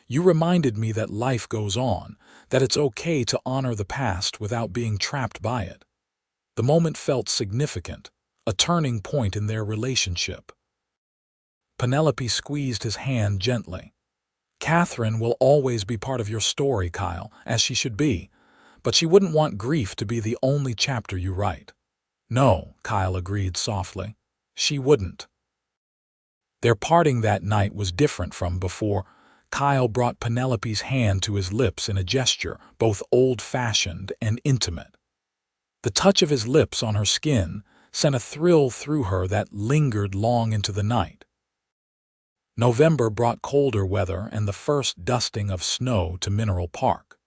You reminded me that life goes on, that it's okay to honor the past without being trapped by it. The moment felt significant, a turning point in their relationship. Penelope squeezed his hand gently. Catherine will always be part of your story, Kyle, as she should be, but she wouldn't want grief to be the only chapter you write. No, Kyle agreed softly. She wouldn't. Their parting that night was different from before. Kyle brought Penelope's hand to his lips in a gesture both old-fashioned and intimate. The touch of his lips on her skin sent a thrill through her that lingered long into the night. November brought colder weather and the first dusting of snow to Mineral Park.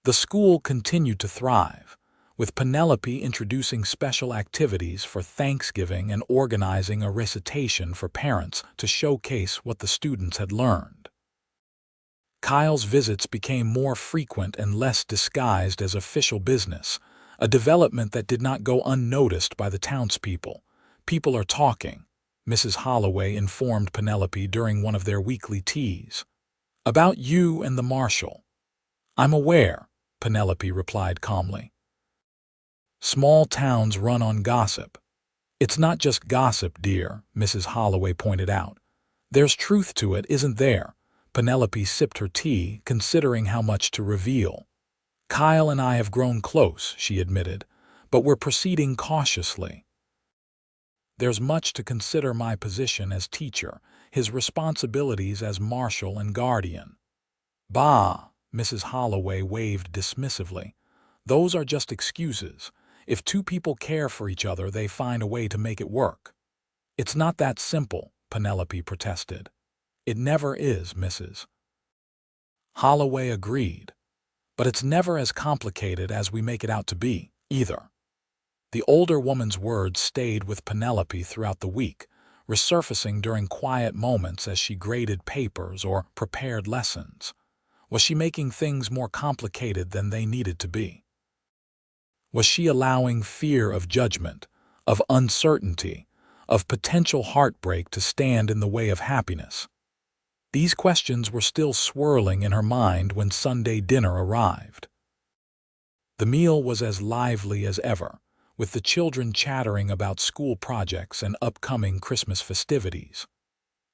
The school continued to thrive, with Penelope introducing special activities for Thanksgiving and organizing a recitation for parents to showcase what the students had learned. Kyle's visits became more frequent and less disguised as official business, a development that did not go unnoticed by the townspeople. People are talking, Mrs. Holloway informed Penelope during one of their weekly teas. About you and the marshal. I'm aware, Penelope replied calmly. Small towns run on gossip. It's not just gossip, dear, Mrs. Holloway pointed out. There's truth to it, isn't there? Penelope sipped her tea, considering how much to reveal. Kyle and I have grown close, she admitted, but we're proceeding cautiously. There's much to consider: my position as teacher, his responsibilities as marshal and guardian. Bah, Mrs. Holloway waved dismissively. Those are just excuses. If two people care for each other, they find a way to make it work. It's not that simple, Penelope protested. It never is, Mrs. Holloway agreed. But it's never as complicated as we make it out to be, either. The older woman's words stayed with Penelope throughout the week, resurfacing during quiet moments as she graded papers or prepared lessons. Was she making things more complicated than they needed to be? Was she allowing fear of judgment, of uncertainty, of potential heartbreak to stand in the way of happiness? These questions were still swirling in her mind when Sunday dinner arrived. The meal was as lively as ever, with the children chattering about school projects and upcoming Christmas festivities.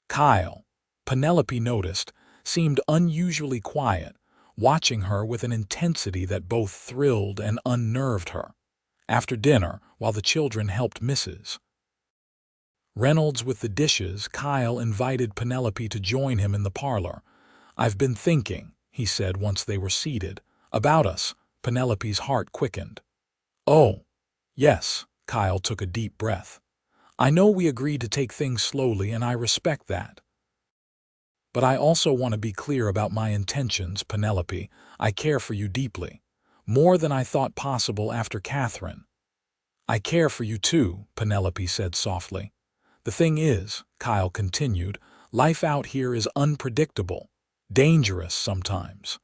Kyle, Penelope noticed, seemed unusually quiet, watching her with an intensity that both thrilled and unnerved her. After dinner, while the children helped Mrs. Reynolds with the dishes, Kyle invited Penelope to join him in the parlor. I've been thinking, he said once they were seated. About us. Penelope's heart quickened. Oh, yes, Kyle took a deep breath. I know we agreed to take things slowly and I respect that. But I also want to be clear about my intentions, Penelope. I care for you deeply. More than I thought possible after Catherine. I care for you too, Penelope said softly. The thing is, Kyle continued, life out here is unpredictable, dangerous sometimes.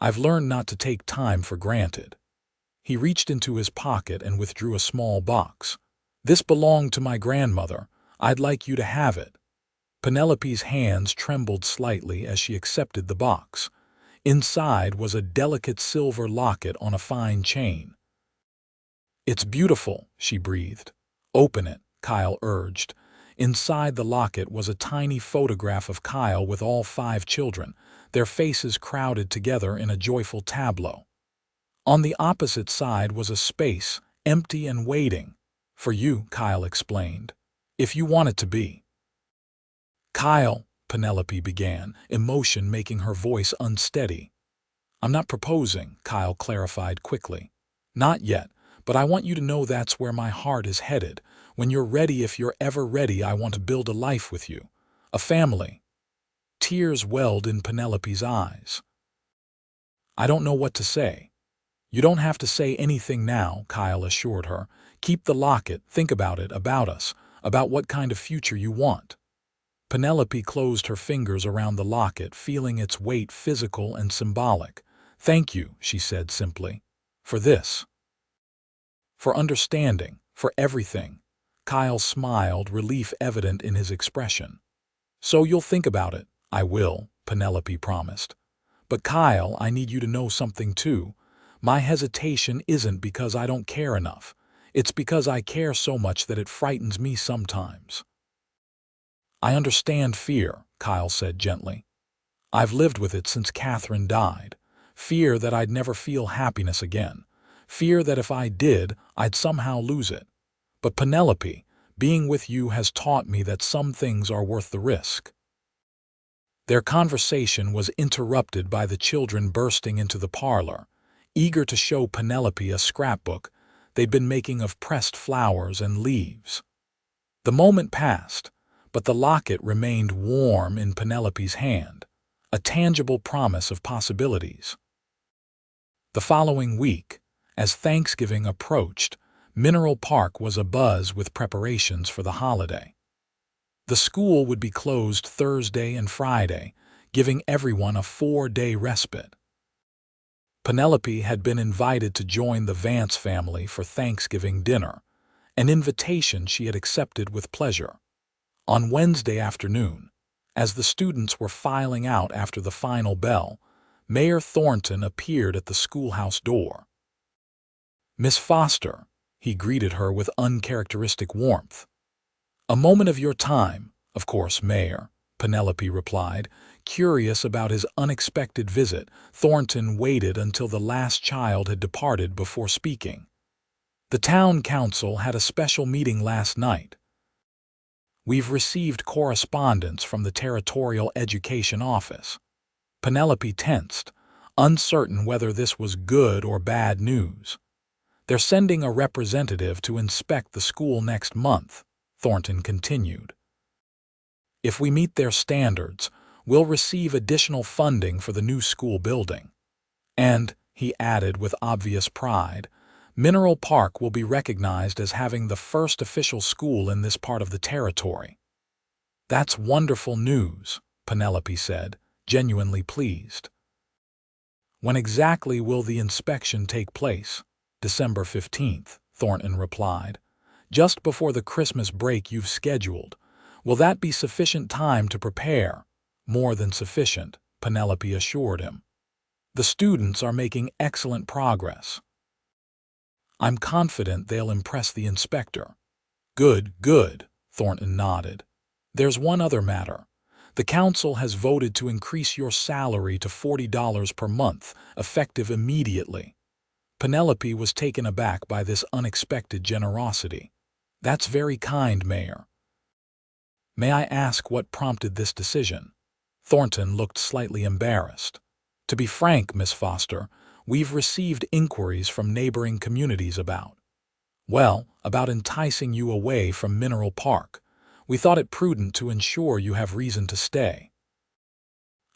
I've learned not to take time for granted. He reached into his pocket and withdrew a small box. This belonged to my grandmother. I'd like you to have it. Penelope's hands trembled slightly as she accepted the box. Inside was a delicate silver locket on a fine chain. It's beautiful, she breathed. Open it, Kyle urged. Inside the locket was a tiny photograph of Kyle with all 5 children, their faces crowded together in a joyful tableau. On the opposite side was a space, empty and waiting. For you, Kyle explained. If you want it to be. Kyle, Penelope began, emotion making her voice unsteady. I'm not proposing, Kyle clarified quickly. Not yet, but I want you to know that's where my heart is headed. When you're ready, if you're ever ready, I want to build a life with you. A family. Tears welled in Penelope's eyes. I don't know what to say. You don't have to say anything now, Kyle assured her. Keep the locket, think about it, about us, about what kind of future you want. Penelope closed her fingers around the locket, feeling its weight physical and symbolic. Thank you, she said simply. For this. For understanding, for everything. Kyle smiled, relief evident in his expression. So you'll think about it. I will, Penelope promised. But Kyle, I need you to know something too. My hesitation isn't because I don't care enough. It's because I care so much that it frightens me sometimes. I understand fear, Kyle said gently. I've lived with it since Catherine died. Fear that I'd never feel happiness again. Fear that if I did, I'd somehow lose it. But Penelope, being with you has taught me that some things are worth the risk. Their conversation was interrupted by the children bursting into the parlor, eager to show Penelope a scrapbook they'd been making of pressed flowers and leaves. The moment passed, but the locket remained warm in Penelope's hand, a tangible promise of possibilities. The following week, as Thanksgiving approached, Mineral Park was abuzz with preparations for the holiday. The school would be closed Thursday and Friday, giving everyone a 4-day respite. Penelope had been invited to join the Vance family for Thanksgiving dinner, an invitation she had accepted with pleasure. On Wednesday afternoon, as the students were filing out after the final bell, Mayor Thornton appeared at the schoolhouse door. Miss Foster, he greeted her with uncharacteristic warmth. A moment of your time, of course, Mayor, Penelope replied. Curious about his unexpected visit, Thornton waited until the last child had departed before speaking. The town council had a special meeting last night. We've received correspondence from the Territorial Education Office. Penelope tensed, uncertain whether this was good or bad news. They're sending a representative to inspect the school next month, Thornton continued. If we meet their standards, we'll receive additional funding for the new school building. And, he added with obvious pride, Mineral Park will be recognized as having the first official school in this part of the territory. That's wonderful news, Penelope said, genuinely pleased. When exactly will the inspection take place? December 15th, Thornton replied. Just before the Christmas break you've scheduled. Will that be sufficient time to prepare? More than sufficient, Penelope assured him. The students are making excellent progress. I'm confident they'll impress the inspector. Good, good, Thornton nodded. There's one other matter. The council has voted to increase your salary to $40 per month, effective immediately. Penelope was taken aback by this unexpected generosity. That's very kind, Mayor. May I ask what prompted this decision? Thornton looked slightly embarrassed. To be frank, Miss Foster, we've received inquiries from neighboring communities about enticing you away from Mineral Park. We thought it prudent to ensure you have reason to stay.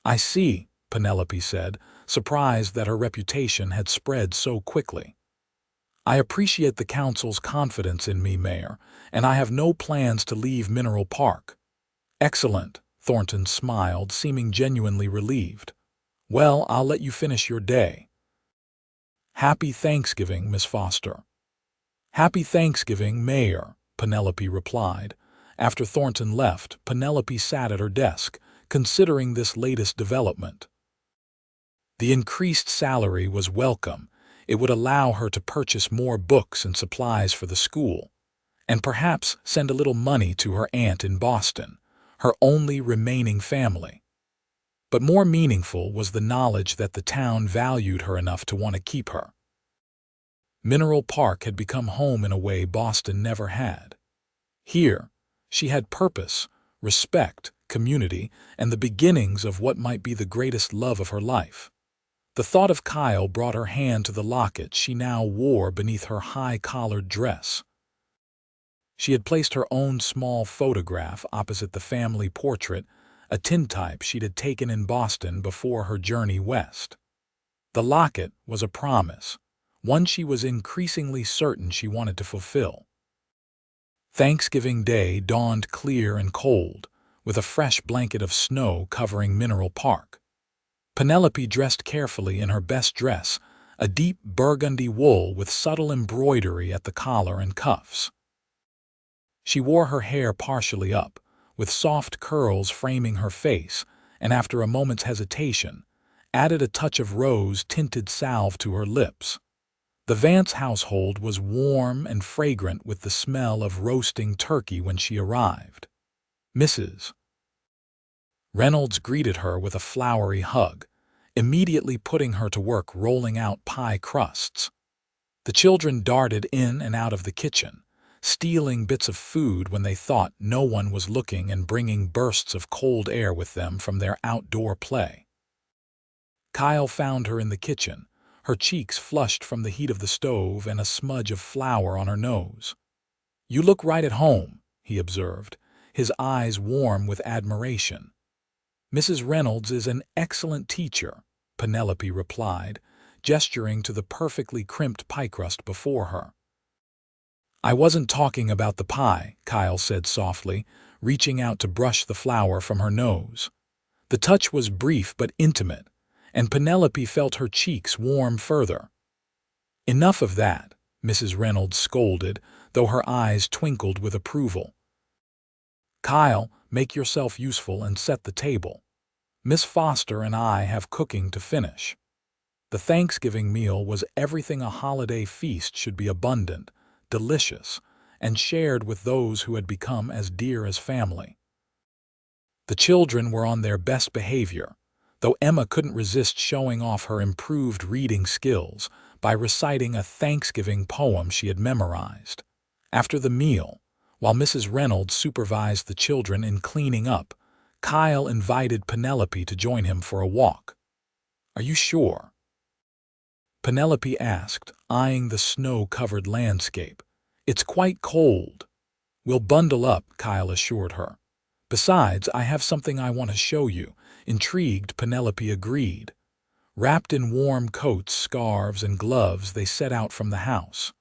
I see, Penelope said, surprised that her reputation had spread so quickly. I appreciate the council's confidence in me, Mayor, and I have no plans to leave Mineral Park. Excellent, Thornton smiled, seeming genuinely relieved. Well, I'll let you finish your day. Happy Thanksgiving, Miss Foster. Happy Thanksgiving, Mayor, Penelope replied. After Thornton left, Penelope sat at her desk, considering this latest development. The increased salary was welcome. It would allow her to purchase more books and supplies for the school, and perhaps send a little money to her aunt in Boston, her only remaining family. But more meaningful was the knowledge that the town valued her enough to want to keep her. Mineral Park had become home in a way Boston never had. Here, she had purpose, respect, community, and the beginnings of what might be the greatest love of her life. The thought of Kyle brought her hand to the locket she now wore beneath her high-collared dress. She had placed her own small photograph opposite the family portrait, a tintype she'd had taken in Boston before her journey west. The locket was a promise, one she was increasingly certain she wanted to fulfill. Thanksgiving Day dawned clear and cold, with a fresh blanket of snow covering Mineral Park. Penelope dressed carefully in her best dress, a deep burgundy wool with subtle embroidery at the collar and cuffs. She wore her hair partially up, with soft curls framing her face, and after a moment's hesitation, added a touch of rose-tinted salve to her lips. The Vance household was warm and fragrant with the smell of roasting turkey when she arrived. Mrs. Reynolds greeted her with a flowery hug, immediately putting her to work rolling out pie crusts. The children darted in and out of the kitchen, stealing bits of food when they thought no one was looking and bringing bursts of cold air with them from their outdoor play. Kyle found her in the kitchen, her cheeks flushed from the heat of the stove and a smudge of flour on her nose. "You look right at home," he observed, his eyes warm with admiration. "Mrs. Reynolds is an excellent teacher," Penelope replied, gesturing to the perfectly crimped pie crust before her. "I wasn't talking about the pie," Kyle said softly, reaching out to brush the flour from her nose. The touch was brief but intimate, and Penelope felt her cheeks warm further. "Enough of that," Mrs. Reynolds scolded, though her eyes twinkled with approval. "Kyle, make yourself useful and set the table. Miss Foster and I have cooking to finish." The Thanksgiving meal was everything a holiday feast should be: abundant, delicious, and shared with those who had become as dear as family. The children were on their best behavior, though Emma couldn't resist showing off her improved reading skills by reciting a Thanksgiving poem she had memorized. After the meal, while Mrs. Reynolds supervised the children in cleaning up, Kyle invited Penelope to join him for a walk. "Are you sure?" Penelope asked, eyeing the snow-covered landscape. "It's quite cold." "We'll bundle up," Kyle assured her. "Besides, I have something I want to show you." Intrigued, Penelope agreed. Wrapped in warm coats, scarves, and gloves, they set out from the house.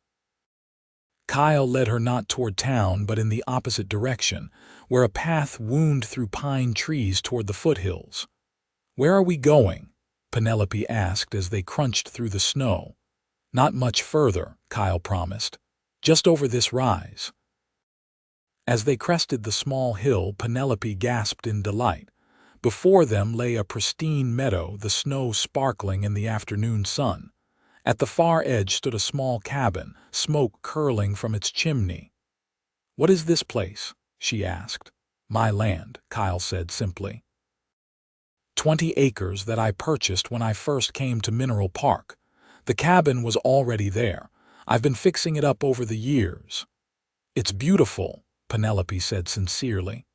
Kyle led her not toward town but in the opposite direction, where a path wound through pine trees toward the foothills. "Where are we going?" Penelope asked as they crunched through the snow. "Not much further," Kyle promised. "Just over this rise." As they crested the small hill, Penelope gasped in delight. Before them lay a pristine meadow, the snow sparkling in the afternoon sun. At the far edge stood a small cabin, smoke curling from its chimney. "What is this place?" she asked. "My land," Kyle said simply. 20 acres that I purchased when I first came to Mineral Park. The cabin was already there. I've been fixing it up over the years." "It's beautiful," Penelope said sincerely.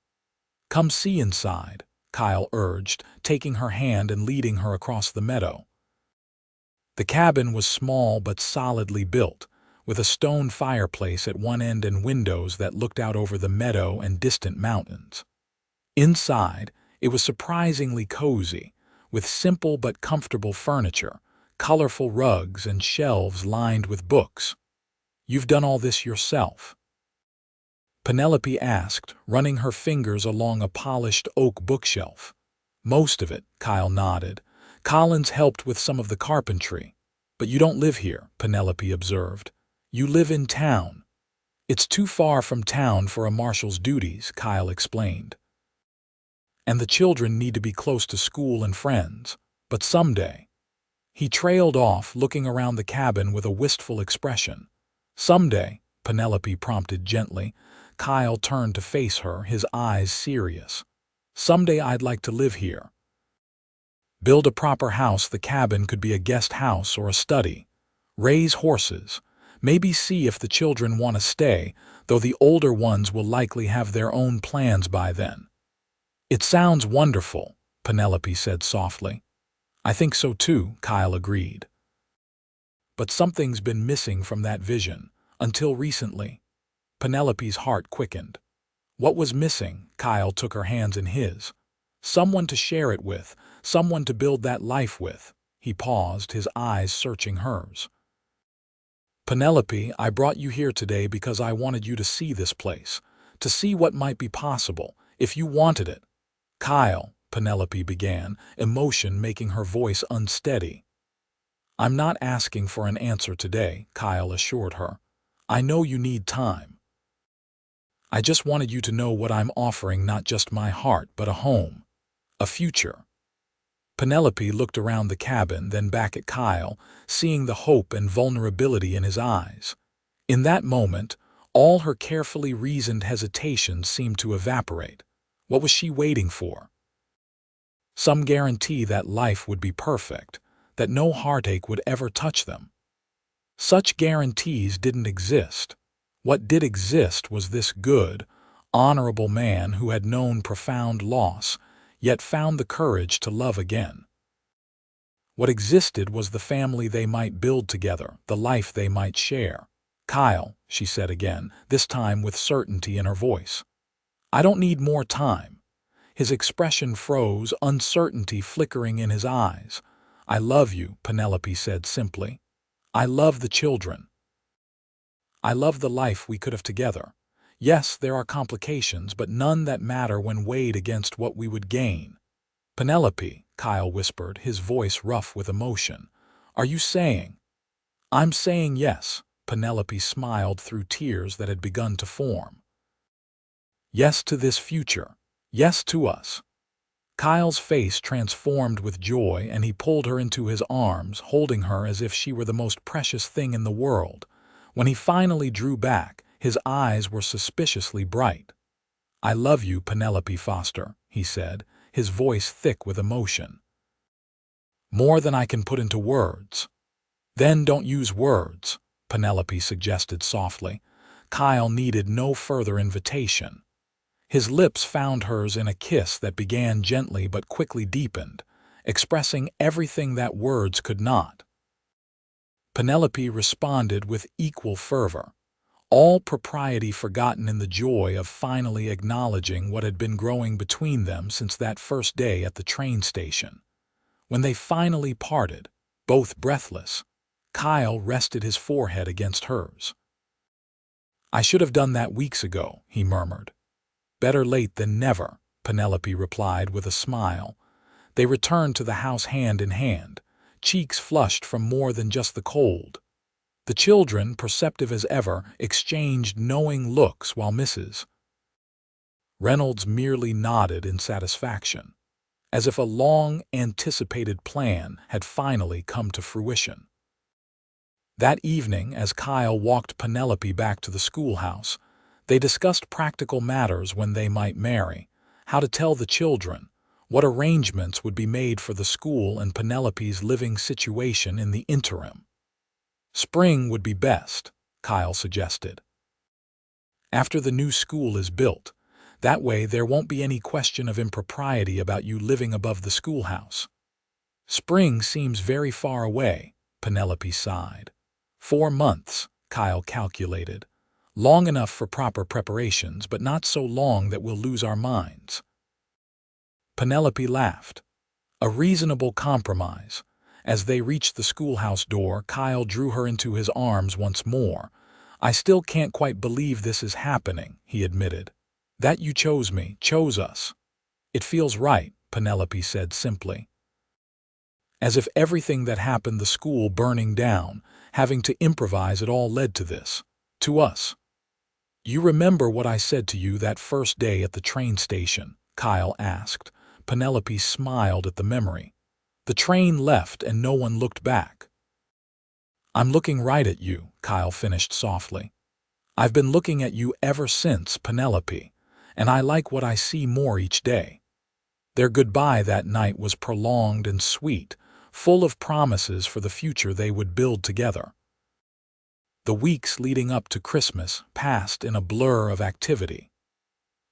"Come see inside," Kyle urged, taking her hand and leading her across the meadow. The cabin was small but solidly built, with a stone fireplace at one end and windows that looked out over the meadow and distant mountains. Inside, it was surprisingly cozy, with simple but comfortable furniture, colorful rugs, and shelves lined with books. "You've done all this yourself?" Penelope asked, running her fingers along a polished oak bookshelf. "Most of it," Kyle nodded. "Collins helped with some of the carpentry." "But you don't live here," Penelope observed. "You live in town." "It's too far from town for a marshal's duties," Kyle explained. "And the children need to be close to school and friends. But someday—" He trailed off, looking around the cabin with a wistful expression. "Someday," Penelope prompted gently. Kyle turned to face her, his eyes serious. "Someday I'd like to live here. Build a proper house. The cabin could be a guest house or a study. Raise horses. Maybe see if the children want to stay, though the older ones will likely have their own plans by then." "It sounds wonderful," Penelope said softly. "I think so too," Kyle agreed. "But something's been missing from that vision, until recently." Penelope's heart quickened. "What was missing?" Kyle took her hands in his. "Someone to share it with, someone to build that life with." He paused, his eyes searching hers. "Penelope, I brought you here today because I wanted you to see this place, to see what might be possible, if you wanted it." "Kyle," Penelope began, emotion making her voice unsteady. "I'm not asking for an answer today," Kyle assured her. "I know you need time. I just wanted you to know what I'm offering, not just my heart, but a home, a future." Penelope looked around the cabin, then back at Kyle, seeing the hope and vulnerability in his eyes. In that moment, all her carefully reasoned hesitations seemed to evaporate. What was she waiting for? Some guarantee that life would be perfect, that no heartache would ever touch them. Such guarantees didn't exist. What did exist was this good, honorable man who had known profound loss, yet found the courage to love again. What existed was the family they might build together, the life they might share. "Kyle," she said again, this time with certainty in her voice. "I don't need more time." His expression froze, uncertainty flickering in his eyes. "I love you," Penelope said simply. "I love the children. I love the life we could have together. Yes, there are complications, but none that matter when weighed against what we would gain." "Penelope," Kyle whispered, his voice rough with emotion. "Are you saying—" "I'm saying yes," Penelope smiled through tears that had begun to form. "Yes to this future. Yes to us." Kyle's face transformed with joy, and he pulled her into his arms, holding her as if she were the most precious thing in the world. When he finally drew back, his eyes were suspiciously bright. "I love you, Penelope Foster," he said, his voice thick with emotion. "More than I can put into words." "Then don't use words," Penelope suggested softly. Kyle needed no further invitation. His lips found hers in a kiss that began gently but quickly deepened, expressing everything that words could not. Penelope responded with equal fervor, all propriety forgotten in the joy of finally acknowledging what had been growing between them since that first day at the train station. When they finally parted, both breathless, Kyle rested his forehead against hers. "I should have done that weeks ago," he murmured. "Better late than never," Penelope replied with a smile. They returned to the house hand in hand, cheeks flushed from more than just the cold. The children, perceptive as ever, exchanged knowing looks while Mrs. Reynolds merely nodded in satisfaction, as if a long-anticipated plan had finally come to fruition. That evening, as Kyle walked Penelope back to the schoolhouse, they discussed practical matters: when they might marry, how to tell the children, what arrangements would be made for the school and Penelope's living situation in the interim. "Spring would be best," Kyle suggested. "After the new school is built, That way there won't be any question of impropriety about you living above the schoolhouse." "Spring seems very far away," Penelope sighed. 4 months, Kyle calculated. Long enough for proper preparations, but not so long that we'll lose our minds. Penelope laughed. A reasonable compromise. As they reached the schoolhouse door, Kyle drew her into his arms once more. "I still can't quite believe this is happening," he admitted. "That you chose me, chose us." "It feels right," Penelope said simply. As if everything that happened, the school burning down, having to improvise, it all led to this. To us. "You remember what I said to you that first day at the train station?" Kyle asked. Penelope smiled at the memory. "The train left and no one looked back." "I'm looking right at you," Kyle finished softly. "I've been looking at you ever since, Penelope, and I like what I see more each day." Their goodbye that night was prolonged and sweet, full of promises for the future they would build together. The weeks leading up to Christmas passed in a blur of activity.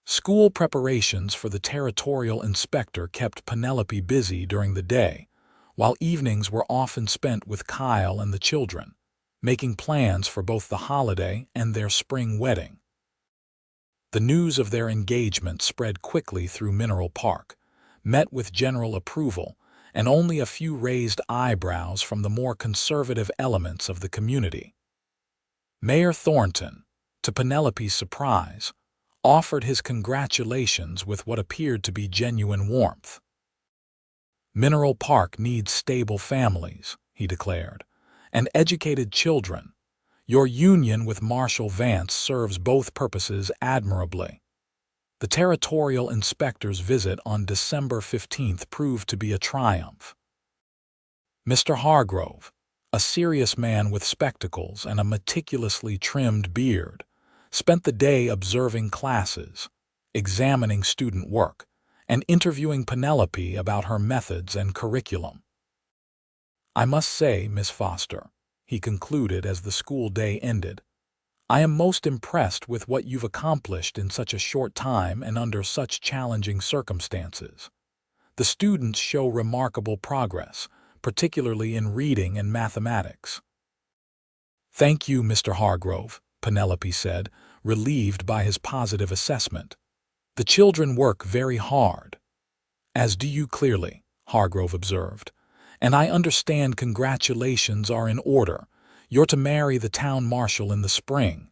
School preparations for the territorial inspector kept Penelope busy during the day, while evenings were often spent with Kyle and the children, making plans for both the holiday and their spring wedding. The news of their engagement spread quickly through Mineral Park, met with general approval, and only a few raised eyebrows from the more conservative elements of the community. Mayor Thornton, to Penelope's surprise, offered his congratulations with what appeared to be genuine warmth. "Mineral Park needs stable families," he declared, "and educated children. Your union with Marshal Vance serves both purposes admirably." The territorial inspector's visit on December 15th proved to be a triumph. Mr. Hargrove, a serious man with spectacles and a meticulously trimmed beard, spent the day observing classes, examining student work, and interviewing Penelope about her methods and curriculum. "I must say, Miss Foster," he concluded as the school day ended, "I am most impressed with what you've accomplished in such a short time and under such challenging circumstances. The students show remarkable progress, particularly in reading and mathematics." "Thank you, Mr. Hargrove," Penelope said, relieved by his positive assessment. "The children work very hard." "As do you clearly," Hargrove observed. "And I understand congratulations are in order. You're to marry the town marshal in the spring."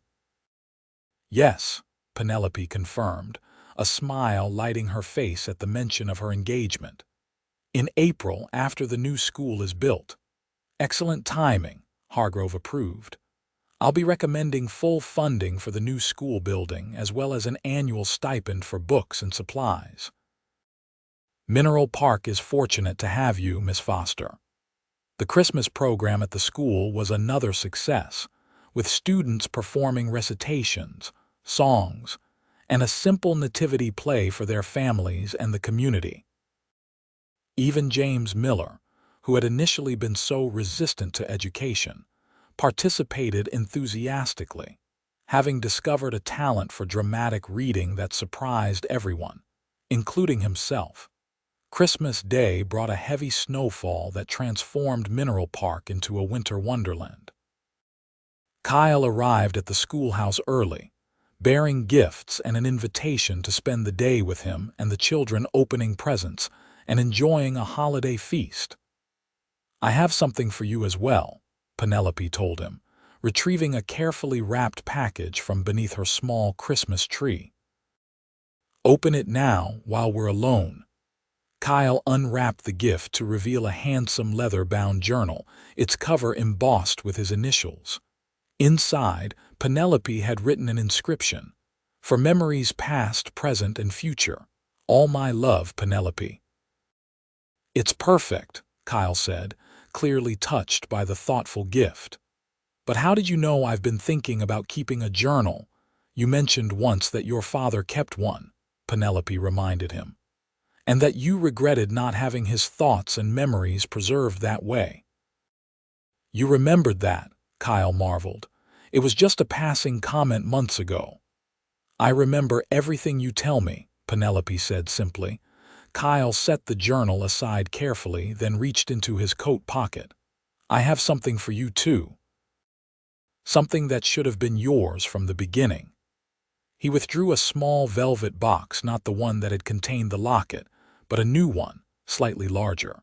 "Yes," Penelope confirmed, a smile lighting her face at the mention of her engagement. "In April, after the new school is built." "Excellent timing," Hargrove approved. "I'll be recommending full funding for the new school building, as well as an annual stipend for books and supplies." "Mineral Park is fortunate to have you, Miss Foster." The Christmas program at the school was another success, with students performing recitations, songs, and a simple nativity play for their families and the community. Even James Miller, who had initially been so resistant to education, participated enthusiastically, having discovered a talent for dramatic reading that surprised everyone, including himself. Christmas Day brought a heavy snowfall that transformed Mineral Park into a winter wonderland. Kyle arrived at the schoolhouse early, bearing gifts and an invitation to spend the day with him and the children, opening presents and enjoying a holiday feast. "I have something for you as well," Penelope told him, retrieving a carefully wrapped package from beneath her small Christmas tree. "Open it now while we're alone." Kyle unwrapped the gift to reveal a handsome leather-bound journal, its cover embossed with his initials. Inside, Penelope had written an inscription: "For memories past, present, and future. All my love, Penelope." "It's perfect," Kyle said, clearly touched by the thoughtful gift. "But how did you know I've been thinking about keeping a journal? You mentioned once that your father kept one," Penelope reminded him, "and that you regretted not having his thoughts and memories preserved that way." "You remembered that," Kyle marveled. "It was just a passing comment months ago." "I remember everything you tell me," Penelope said simply. Kyle set the journal aside carefully, then reached into his coat pocket. "I have something for you too. Something that should have been yours from the beginning." He withdrew a small velvet box, not the one that had contained the locket, but a new one, slightly larger.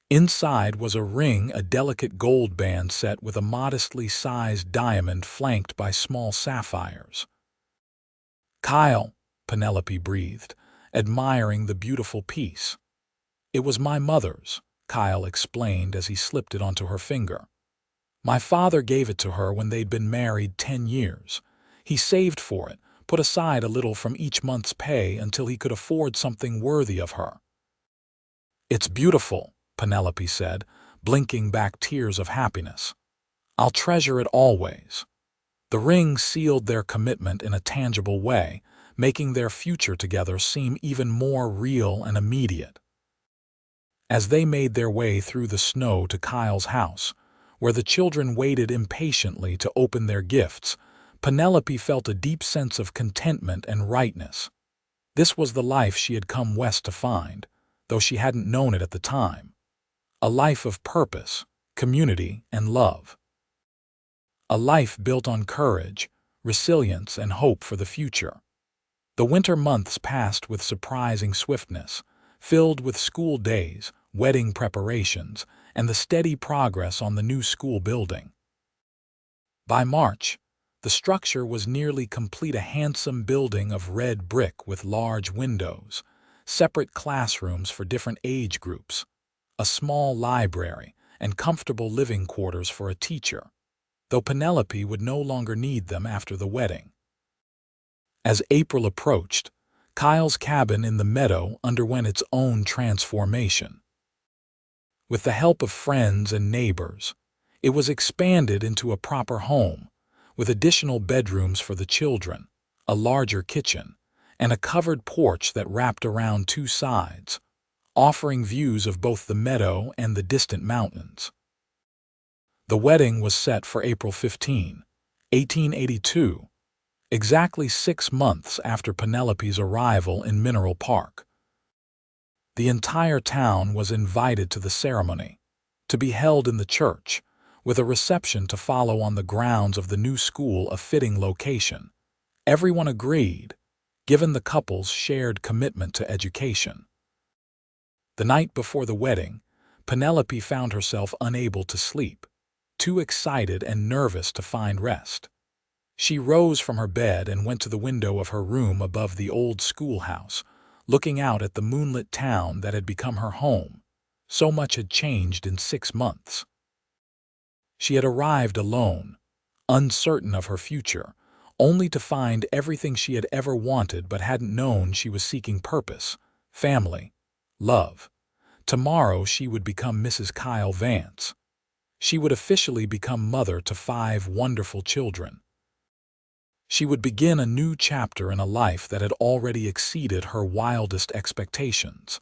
Inside was a ring, a delicate gold band set with a modestly sized diamond flanked by small sapphires. "Kyle," Penelope breathed, admiring the beautiful piece. "It was my mother's," Kyle explained as he slipped it onto her finger. "My father gave it to her when they'd been married 10 years. He saved for it, put aside a little from each month's pay until he could afford something worthy of her." "It's beautiful," Penelope said, blinking back tears of happiness. "I'll treasure it always." The ring sealed their commitment in a tangible way, making their future together seem even more real and immediate. As they made their way through the snow to Kyle's house, where the children waited impatiently to open their gifts, Penelope felt a deep sense of contentment and rightness. This was the life she had come west to find, though she hadn't known it at the time. A life of purpose, community, and love. A life built on courage, resilience, and hope for the future. The winter months passed with surprising swiftness, filled with school days, wedding preparations, and the steady progress on the new school building. By March, the structure was nearly complete, a handsome building of red brick with large windows, separate classrooms for different age groups, a small library, and comfortable living quarters for a teacher, though Penelope would no longer need them after the wedding. As April approached, Kyle's cabin in the meadow underwent its own transformation. With the help of friends and neighbors, it was expanded into a proper home, with additional bedrooms for the children, a larger kitchen, and a covered porch that wrapped around 2 sides, offering views of both the meadow and the distant mountains. The wedding was set for April 15, 1882, exactly 6 months after Penelope's arrival in Mineral Park. The entire town was invited to the ceremony, to be held in the church, with a reception to follow on the grounds of the new school, a fitting location. Everyone agreed, given the couple's shared commitment to education. The night before the wedding, Penelope found herself unable to sleep, too excited and nervous to find rest. She rose from her bed and went to the window of her room above the old schoolhouse, looking out at the moonlit town that had become her home. So much had changed in 6 months. She had arrived alone, uncertain of her future, only to find everything she had ever wanted but hadn't known. She was seeking purpose, family, love. Tomorrow she would become Mrs. Kyle Vance. She would officially become mother to 5 wonderful children. She would begin a new chapter in a life that had already exceeded her wildest expectations.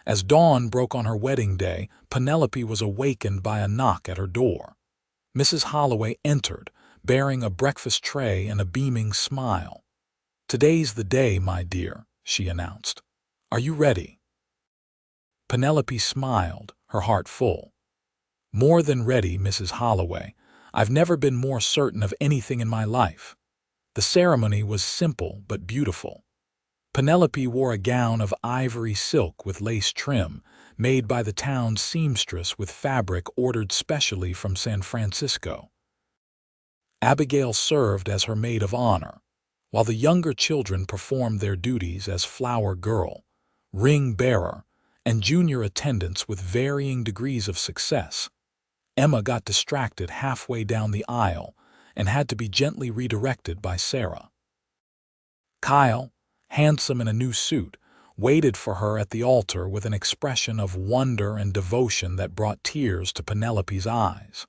As dawn broke on her wedding day, Penelope was awakened by a knock at her door. Mrs. Holloway entered, bearing a breakfast tray and a beaming smile. "Today's the day, my dear," she announced. "Are you ready?" Penelope smiled, her heart full. "More than ready, Mrs. Holloway. I've never been more certain of anything in my life." The ceremony was simple but beautiful. Penelope wore a gown of ivory silk with lace trim, made by the town's seamstress with fabric ordered specially from San Francisco. Abigail served as her maid of honor, while the younger children performed their duties as flower girl, ring bearer, and junior attendants with varying degrees of success. Emma got distracted halfway down the aisle and had to be gently redirected by Sarah. Kyle, handsome in a new suit, waited for her at the altar with an expression of wonder and devotion that brought tears to Penelope's eyes.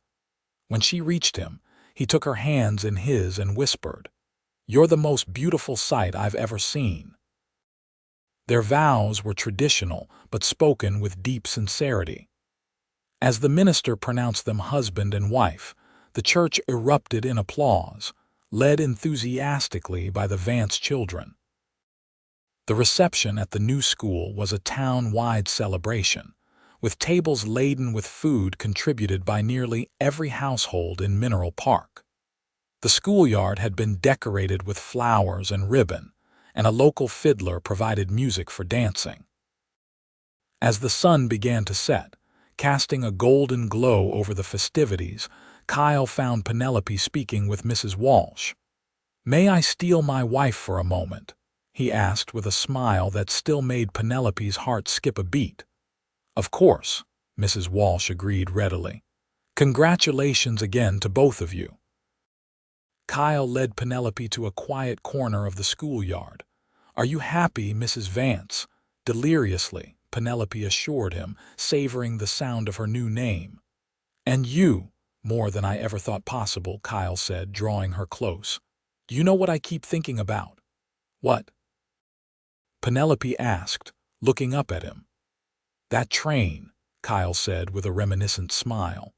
When she reached him, he took her hands in his and whispered, "You're the most beautiful sight I've ever seen." Their vows were traditional but spoken with deep sincerity. As the minister pronounced them husband and wife, the church erupted in applause, led enthusiastically by the Vance children. The reception at the new school was a town-wide celebration, with tables laden with food contributed by nearly every household in Mineral Park. The schoolyard had been decorated with flowers and ribbon, and a local fiddler provided music for dancing. As the sun began to set, casting a golden glow over the festivities, Kyle found Penelope speaking with Mrs. Walsh. "May I steal my wife for a moment?" he asked with a smile that still made Penelope's heart skip a beat. "Of course," Mrs. Walsh agreed readily. "Congratulations again to both of you." Kyle led Penelope to a quiet corner of the schoolyard. "Are you happy, Mrs. Vance?" Deliriously, Penelope assured him, savoring the sound of her new name. "And you, more than I ever thought possible," Kyle said, drawing her close. "Do you know what I keep thinking about?" "What?" Penelope asked, looking up at him. "That train," Kyle said with a reminiscent smile.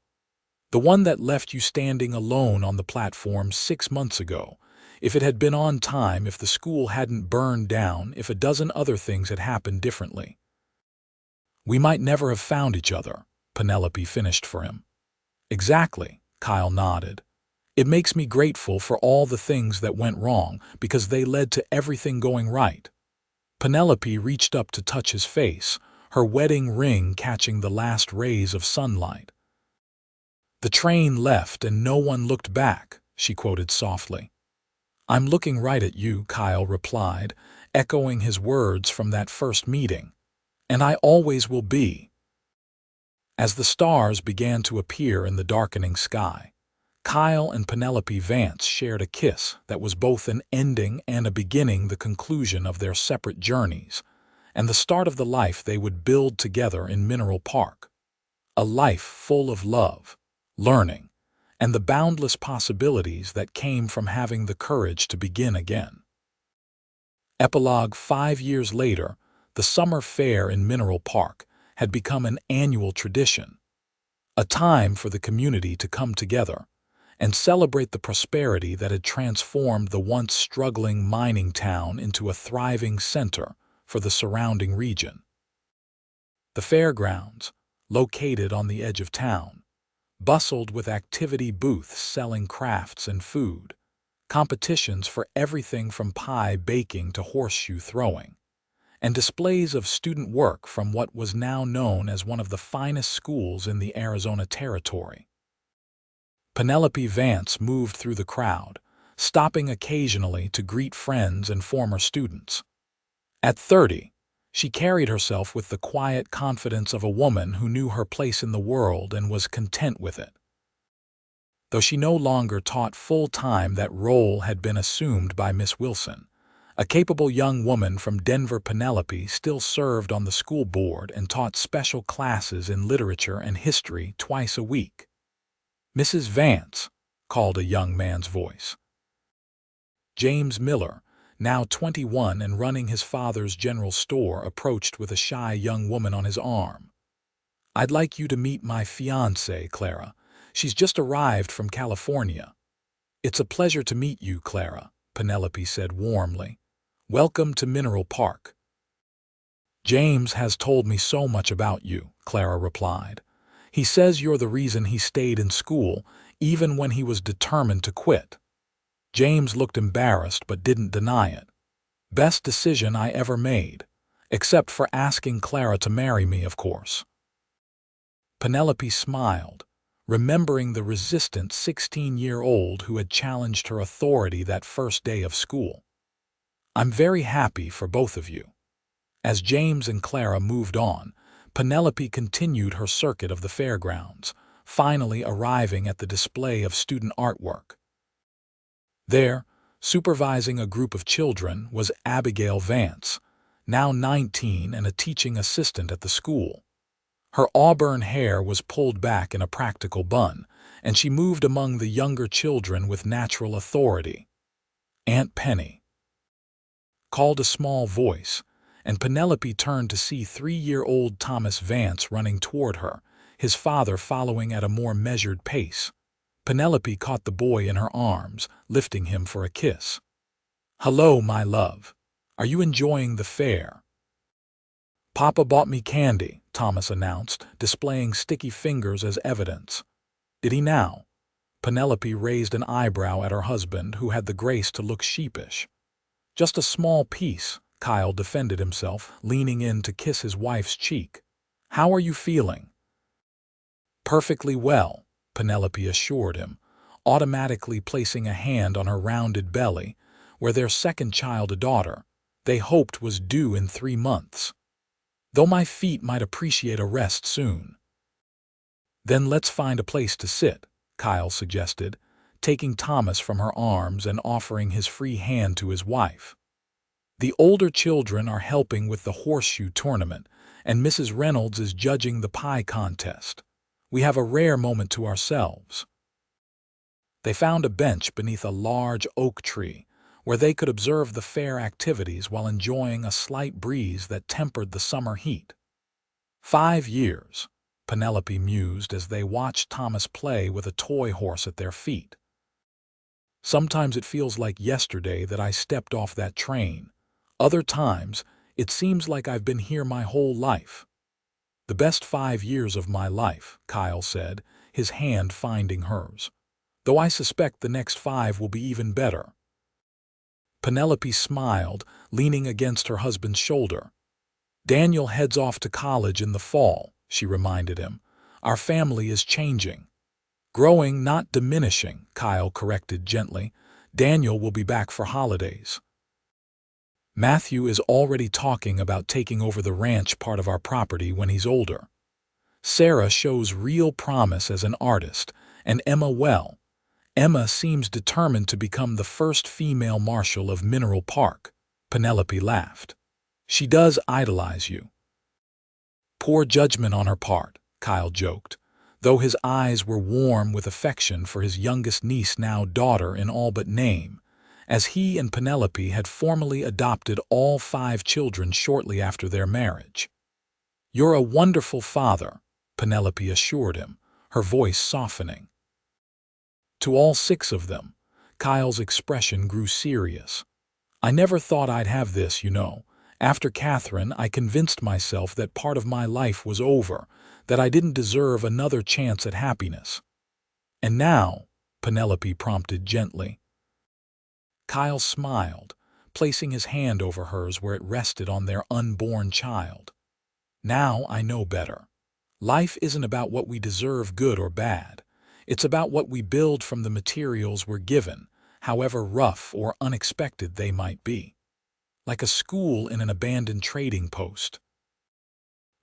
"The one that left you standing alone on the platform 6 months ago. If it had been on time, if the school hadn't burned down, if a dozen other things had happened differently. We might never have found each other," Penelope finished for him. "Exactly," Kyle nodded. "It makes me grateful for all the things that went wrong, because they led to everything going right." Penelope reached up to touch his face, her wedding ring catching the last rays of sunlight. "The train left and no one looked back," she quoted softly. "I'm looking right at you," Kyle replied, echoing his words from that first meeting. "And I always will be." As the stars began to appear in the darkening sky, Kyle and Penelope Vance shared a kiss that was both an ending and a beginning, the conclusion of their separate journeys, and the start of the life they would build together in Mineral Park. A life full of love, learning, and the boundless possibilities that came from having the courage to begin again. Epilogue: 5 years later, the summer fair in Mineral Park had become an annual tradition, a time for the community to come together and celebrate the prosperity that had transformed the once struggling mining town into a thriving center for the surrounding region. The fairgrounds, located on the edge of town, bustled with activity booths selling crafts and food, competitions for everything from pie baking to horseshoe throwing, and displays of student work from what was now known as one of the finest schools in the Arizona Territory. Penelope Vance moved through the crowd, stopping occasionally to greet friends and former students. At 30, she carried herself with the quiet confidence of a woman who knew her place in the world and was content with it. Though she no longer taught full-time, that role had been assumed by Miss Wilson. A capable young woman from Denver, Penelope still served on the school board and taught special classes in literature and history twice a week. "Mrs. Vance," called a young man's voice. James Miller, now 21 and running his father's general store, approached with a shy young woman on his arm. "I'd like you to meet my fiancée, Clara. She's just arrived from California." "It's a pleasure to meet you, Clara," Penelope said warmly. "Welcome to Mineral Park." "James has told me so much about you," Clara replied. "He says you're the reason he stayed in school, even when he was determined to quit." James looked embarrassed but didn't deny it. "Best decision I ever made, except for asking Clara to marry me, of course." Penelope smiled, remembering the resistant 16-year-old who had challenged her authority that first day of school. "I'm very happy for both of you." As James and Clara moved on, Penelope continued her circuit of the fairgrounds, finally arriving at the display of student artwork. There, supervising a group of children, was Abigail Vance, now 19 and a teaching assistant at the school. Her auburn hair was pulled back in a practical bun, and she moved among the younger children with natural authority. "Aunt Penny," called a small voice, and Penelope turned to see 3-year-old Thomas Vance running toward her, his father following at a more measured pace. Penelope caught the boy in her arms, lifting him for a kiss. "Hello, my love. Are you enjoying the fair?" "Papa bought me candy," Thomas announced, displaying sticky fingers as evidence. "Did he now?" Penelope raised an eyebrow at her husband, who had the grace to look sheepish. "Just a small piece," Kyle defended himself, leaning in to kiss his wife's cheek. "How are you feeling?" "Perfectly well," Penelope assured him, automatically placing a hand on her rounded belly, where their second child, a daughter, they hoped was due in 3 months. "Though my feet might appreciate a rest soon." "Then let's find a place to sit," Kyle suggested, taking Thomas from her arms and offering his free hand to his wife. "The older children are helping with the horseshoe tournament, and Mrs. Reynolds is judging the pie contest. We have a rare moment to ourselves." They found a bench beneath a large oak tree, where they could observe the fair activities while enjoying a slight breeze that tempered the summer heat. 5 years, Penelope mused as they watched Thomas play with a toy horse at their feet. "Sometimes it feels like yesterday that I stepped off that train. Other times, it seems like I've been here my whole life." "The best 5 years of my life," Kyle said, his hand finding hers. "Though I suspect the next 5 will be even better." Penelope smiled, leaning against her husband's shoulder. "Daniel heads off to college in the fall," she reminded him. "Our family is changing." "Growing, not diminishing," Kyle corrected gently. "Daniel will be back for holidays." "Matthew is already talking about taking over the ranch part of our property when he's older. Sarah shows real promise as an artist, and Emma seems determined to become the first female marshal of Mineral Park." Penelope laughed. "She does idolize you." "Poor judgment on her part," Kyle joked, though his eyes were warm with affection for his youngest niece, now daughter in all but name, as he and Penelope had formally adopted all 5 children shortly after their marriage. "You're a wonderful father," Penelope assured him, her voice softening. To all 6 of them, Kyle's expression grew serious. "I never thought I'd have this, you know. After Catherine, I convinced myself that part of my life was over, that I didn't deserve another chance at happiness." "And now," Penelope prompted gently. Kyle smiled, placing his hand over hers where it rested on their unborn child. "Now I know better. Life isn't about what we deserve, good or bad. It's about what we build from the materials we're given, however rough or unexpected they might be. Like a school in an abandoned trading post."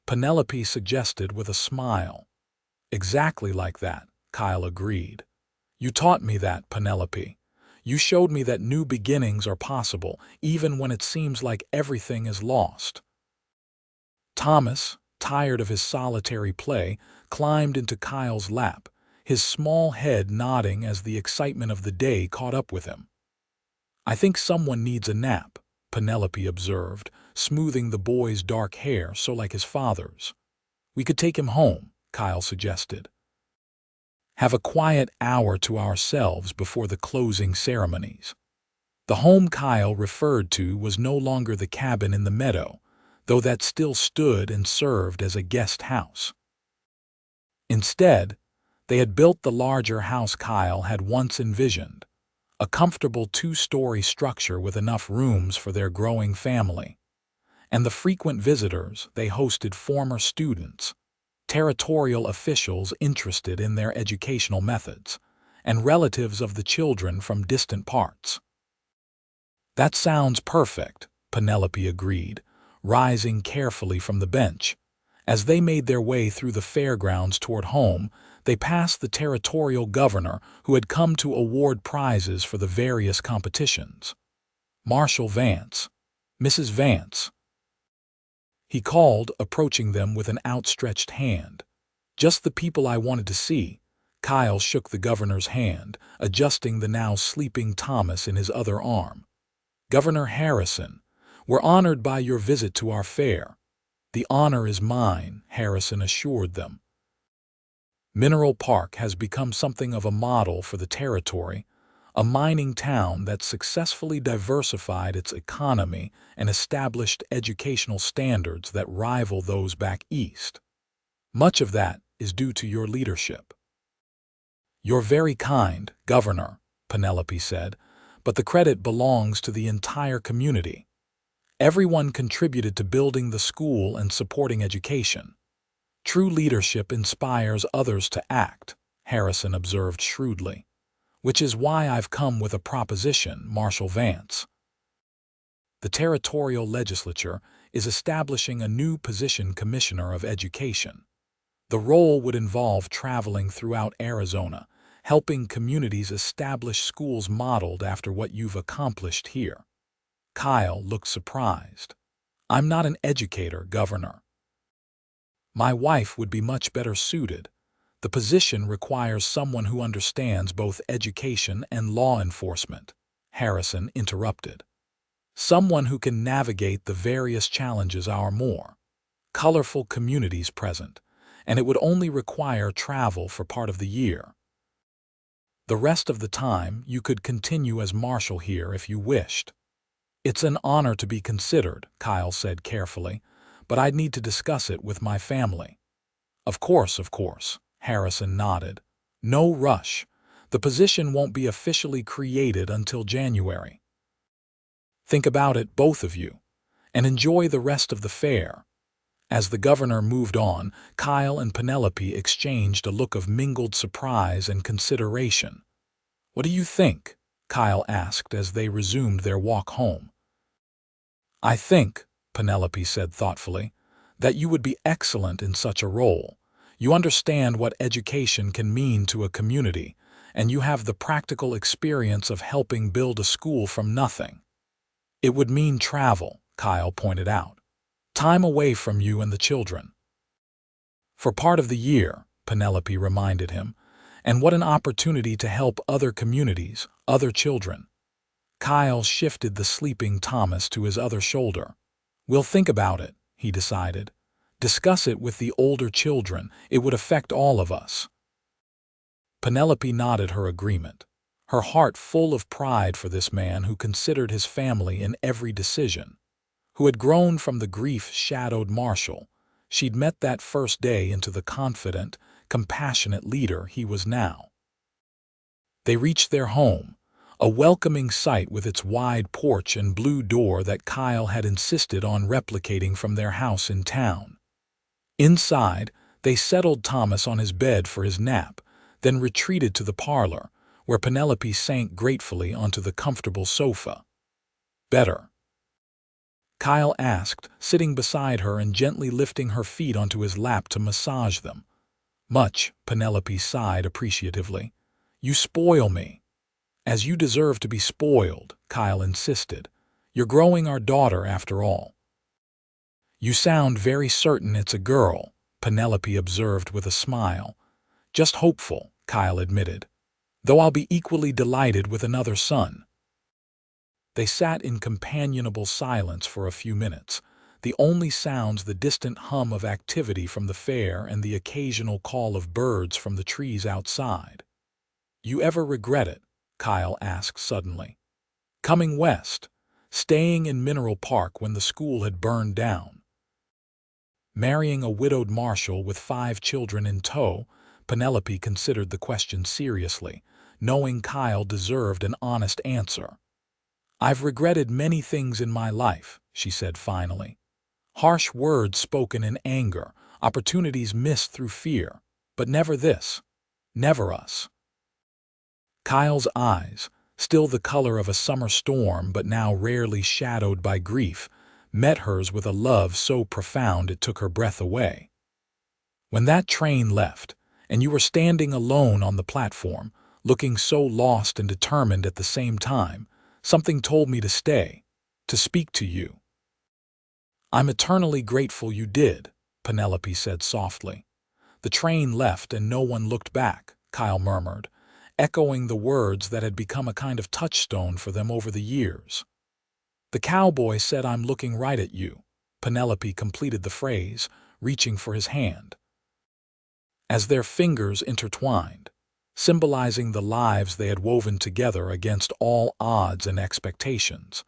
Penelope suggested with a smile. "Exactly like that," Kyle agreed. "You taught me that, Penelope. You showed me that new beginnings are possible, even when it seems like everything is lost." Thomas, tired of his solitary play, climbed into Kyle's lap, his small head nodding as the excitement of the day caught up with him. "I think someone needs a nap," Penelope observed, smoothing the boy's dark hair so like his father's. "We could take him home," Kyle suggested. "Have a quiet hour to ourselves before the closing ceremonies." The home Kyle referred to was no longer the cabin in the meadow, though that still stood and served as a guest house. Instead, they had built the larger house Kyle had once envisioned, a comfortable 2-story structure with enough rooms for their growing family. And the frequent visitors they hosted, former students, territorial officials interested in their educational methods, and relatives of the children from distant parts. "That sounds perfect," Penelope agreed, rising carefully from the bench. As they made their way through the fairgrounds toward home, they passed the territorial governor who had come to award prizes for the various competitions. "Marshal Vance, Mrs. Vance," he called, approaching them with an outstretched hand. "Just the people I wanted to see." Kyle shook the governor's hand, adjusting the now sleeping Thomas in his other arm. "Governor Harrison, we're honored by your visit to our fair." "The honor is mine," Harrison assured them. Mineral Park has become something of a model for the territory, a mining town that successfully diversified its economy and established educational standards that rival those back east. Much of that is due to your leadership. "You're very kind, Governor," Penelope said, "but the credit belongs to the entire community. Everyone contributed to building the school and supporting education. True leadership inspires others to act," Harrison observed shrewdly. "Which is why I've come with a proposition, Marshal Vance. The territorial legislature is establishing a new position, Commissioner of Education. The role would involve traveling throughout Arizona, helping communities establish schools modeled after what you've accomplished here." Kyle looked surprised. "I'm not an educator, Governor. My wife would be much better suited. The position requires someone who understands both education and law enforcement," Harrison interrupted. "Someone who can navigate the various challenges our more colorful communities present, and it would only require travel for part of the year. The rest of the time you could continue as marshal here if you wished." "It's an honor to be considered," Kyle said carefully, "but I'd need to discuss it with my family." Of course," Harrison nodded. "No rush. The position won't be officially created until January. Think about it, both of you, and enjoy the rest of the fair." As the governor moved on, Kyle and Penelope exchanged a look of mingled surprise and consideration. "What do you think?" Kyle asked as they resumed their walk home. "I think," Penelope said thoughtfully, "that you would be excellent in such a role. You understand what education can mean to a community, and you have the practical experience of helping build a school from nothing." "It would mean travel," Kyle pointed out. "Time away from you and the children." "For part of the year," Penelope reminded him, "and what an opportunity to help other communities, other children." Kyle shifted the sleeping Thomas to his other shoulder. "We'll think about it," he decided. "Discuss it with the older children. It would affect all of us." Penelope nodded her agreement, her heart full of pride for this man who considered his family in every decision, who had grown from the grief-shadowed marshal she'd met that first day into the confident, compassionate leader he was now. They reached their home, a welcoming sight with its wide porch and blue door that Kyle had insisted on replicating from their house in town. Inside, they settled Thomas on his bed for his nap, then retreated to the parlor, where Penelope sank gratefully onto the comfortable sofa. "Better?" Kyle asked, sitting beside her and gently lifting her feet onto his lap to massage them. "Much," Penelope sighed appreciatively. "You spoil me." "As you deserve to be spoiled," Kyle insisted. "You're growing our daughter after all." "You sound very certain it's a girl," Penelope observed with a smile. "Just hopeful," Kyle admitted. "Though I'll be equally delighted with another son." They sat in companionable silence for a few minutes, the only sounds the distant hum of activity from the fair and the occasional call of birds from the trees outside. "You ever regret it?" Kyle asked suddenly. "Coming west, staying in Mineral Park when the school had burned down?" Marrying a widowed marshal with 5 children in tow, Penelope considered the question seriously, knowing Kyle deserved an honest answer. "I've regretted many things in my life," she said finally. "Harsh words spoken in anger, opportunities missed through fear, but never this. Never us." Kyle's eyes, still the color of a summer storm but now rarely shadowed by grief, met hers with a love so profound it took her breath away. "When that train left, and you were standing alone on the platform, looking so lost and determined at the same time, something told me to stay, to speak to you." "I'm eternally grateful you did," Penelope said softly. "The train left and no one looked back," Kyle murmured, echoing the words that had become a kind of touchstone for them over the years. "The cowboy said I'm looking right at you," Penelope completed the phrase, reaching for his hand. as their fingers intertwined, symbolizing the lives they had woven together against all odds and expectations.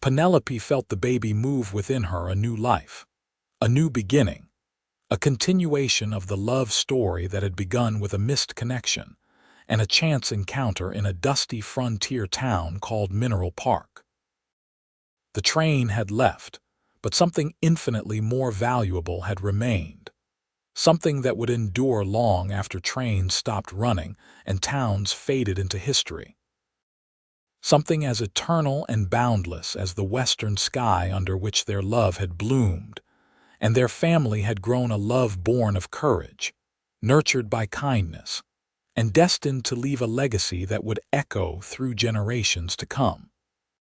Penelope felt the baby move within her a new life, a new beginning, a continuation of the love story that had begun with a missed connection and a chance encounter in a dusty frontier town called Mineral Park. The train had left, but something infinitely more valuable had remained, something that would endure long after trains stopped running and towns faded into history. Something as eternal and boundless as the western sky under which their love had bloomed, and their family had grown a love born of courage, nurtured by kindness, and destined to leave a legacy that would echo through generations to come.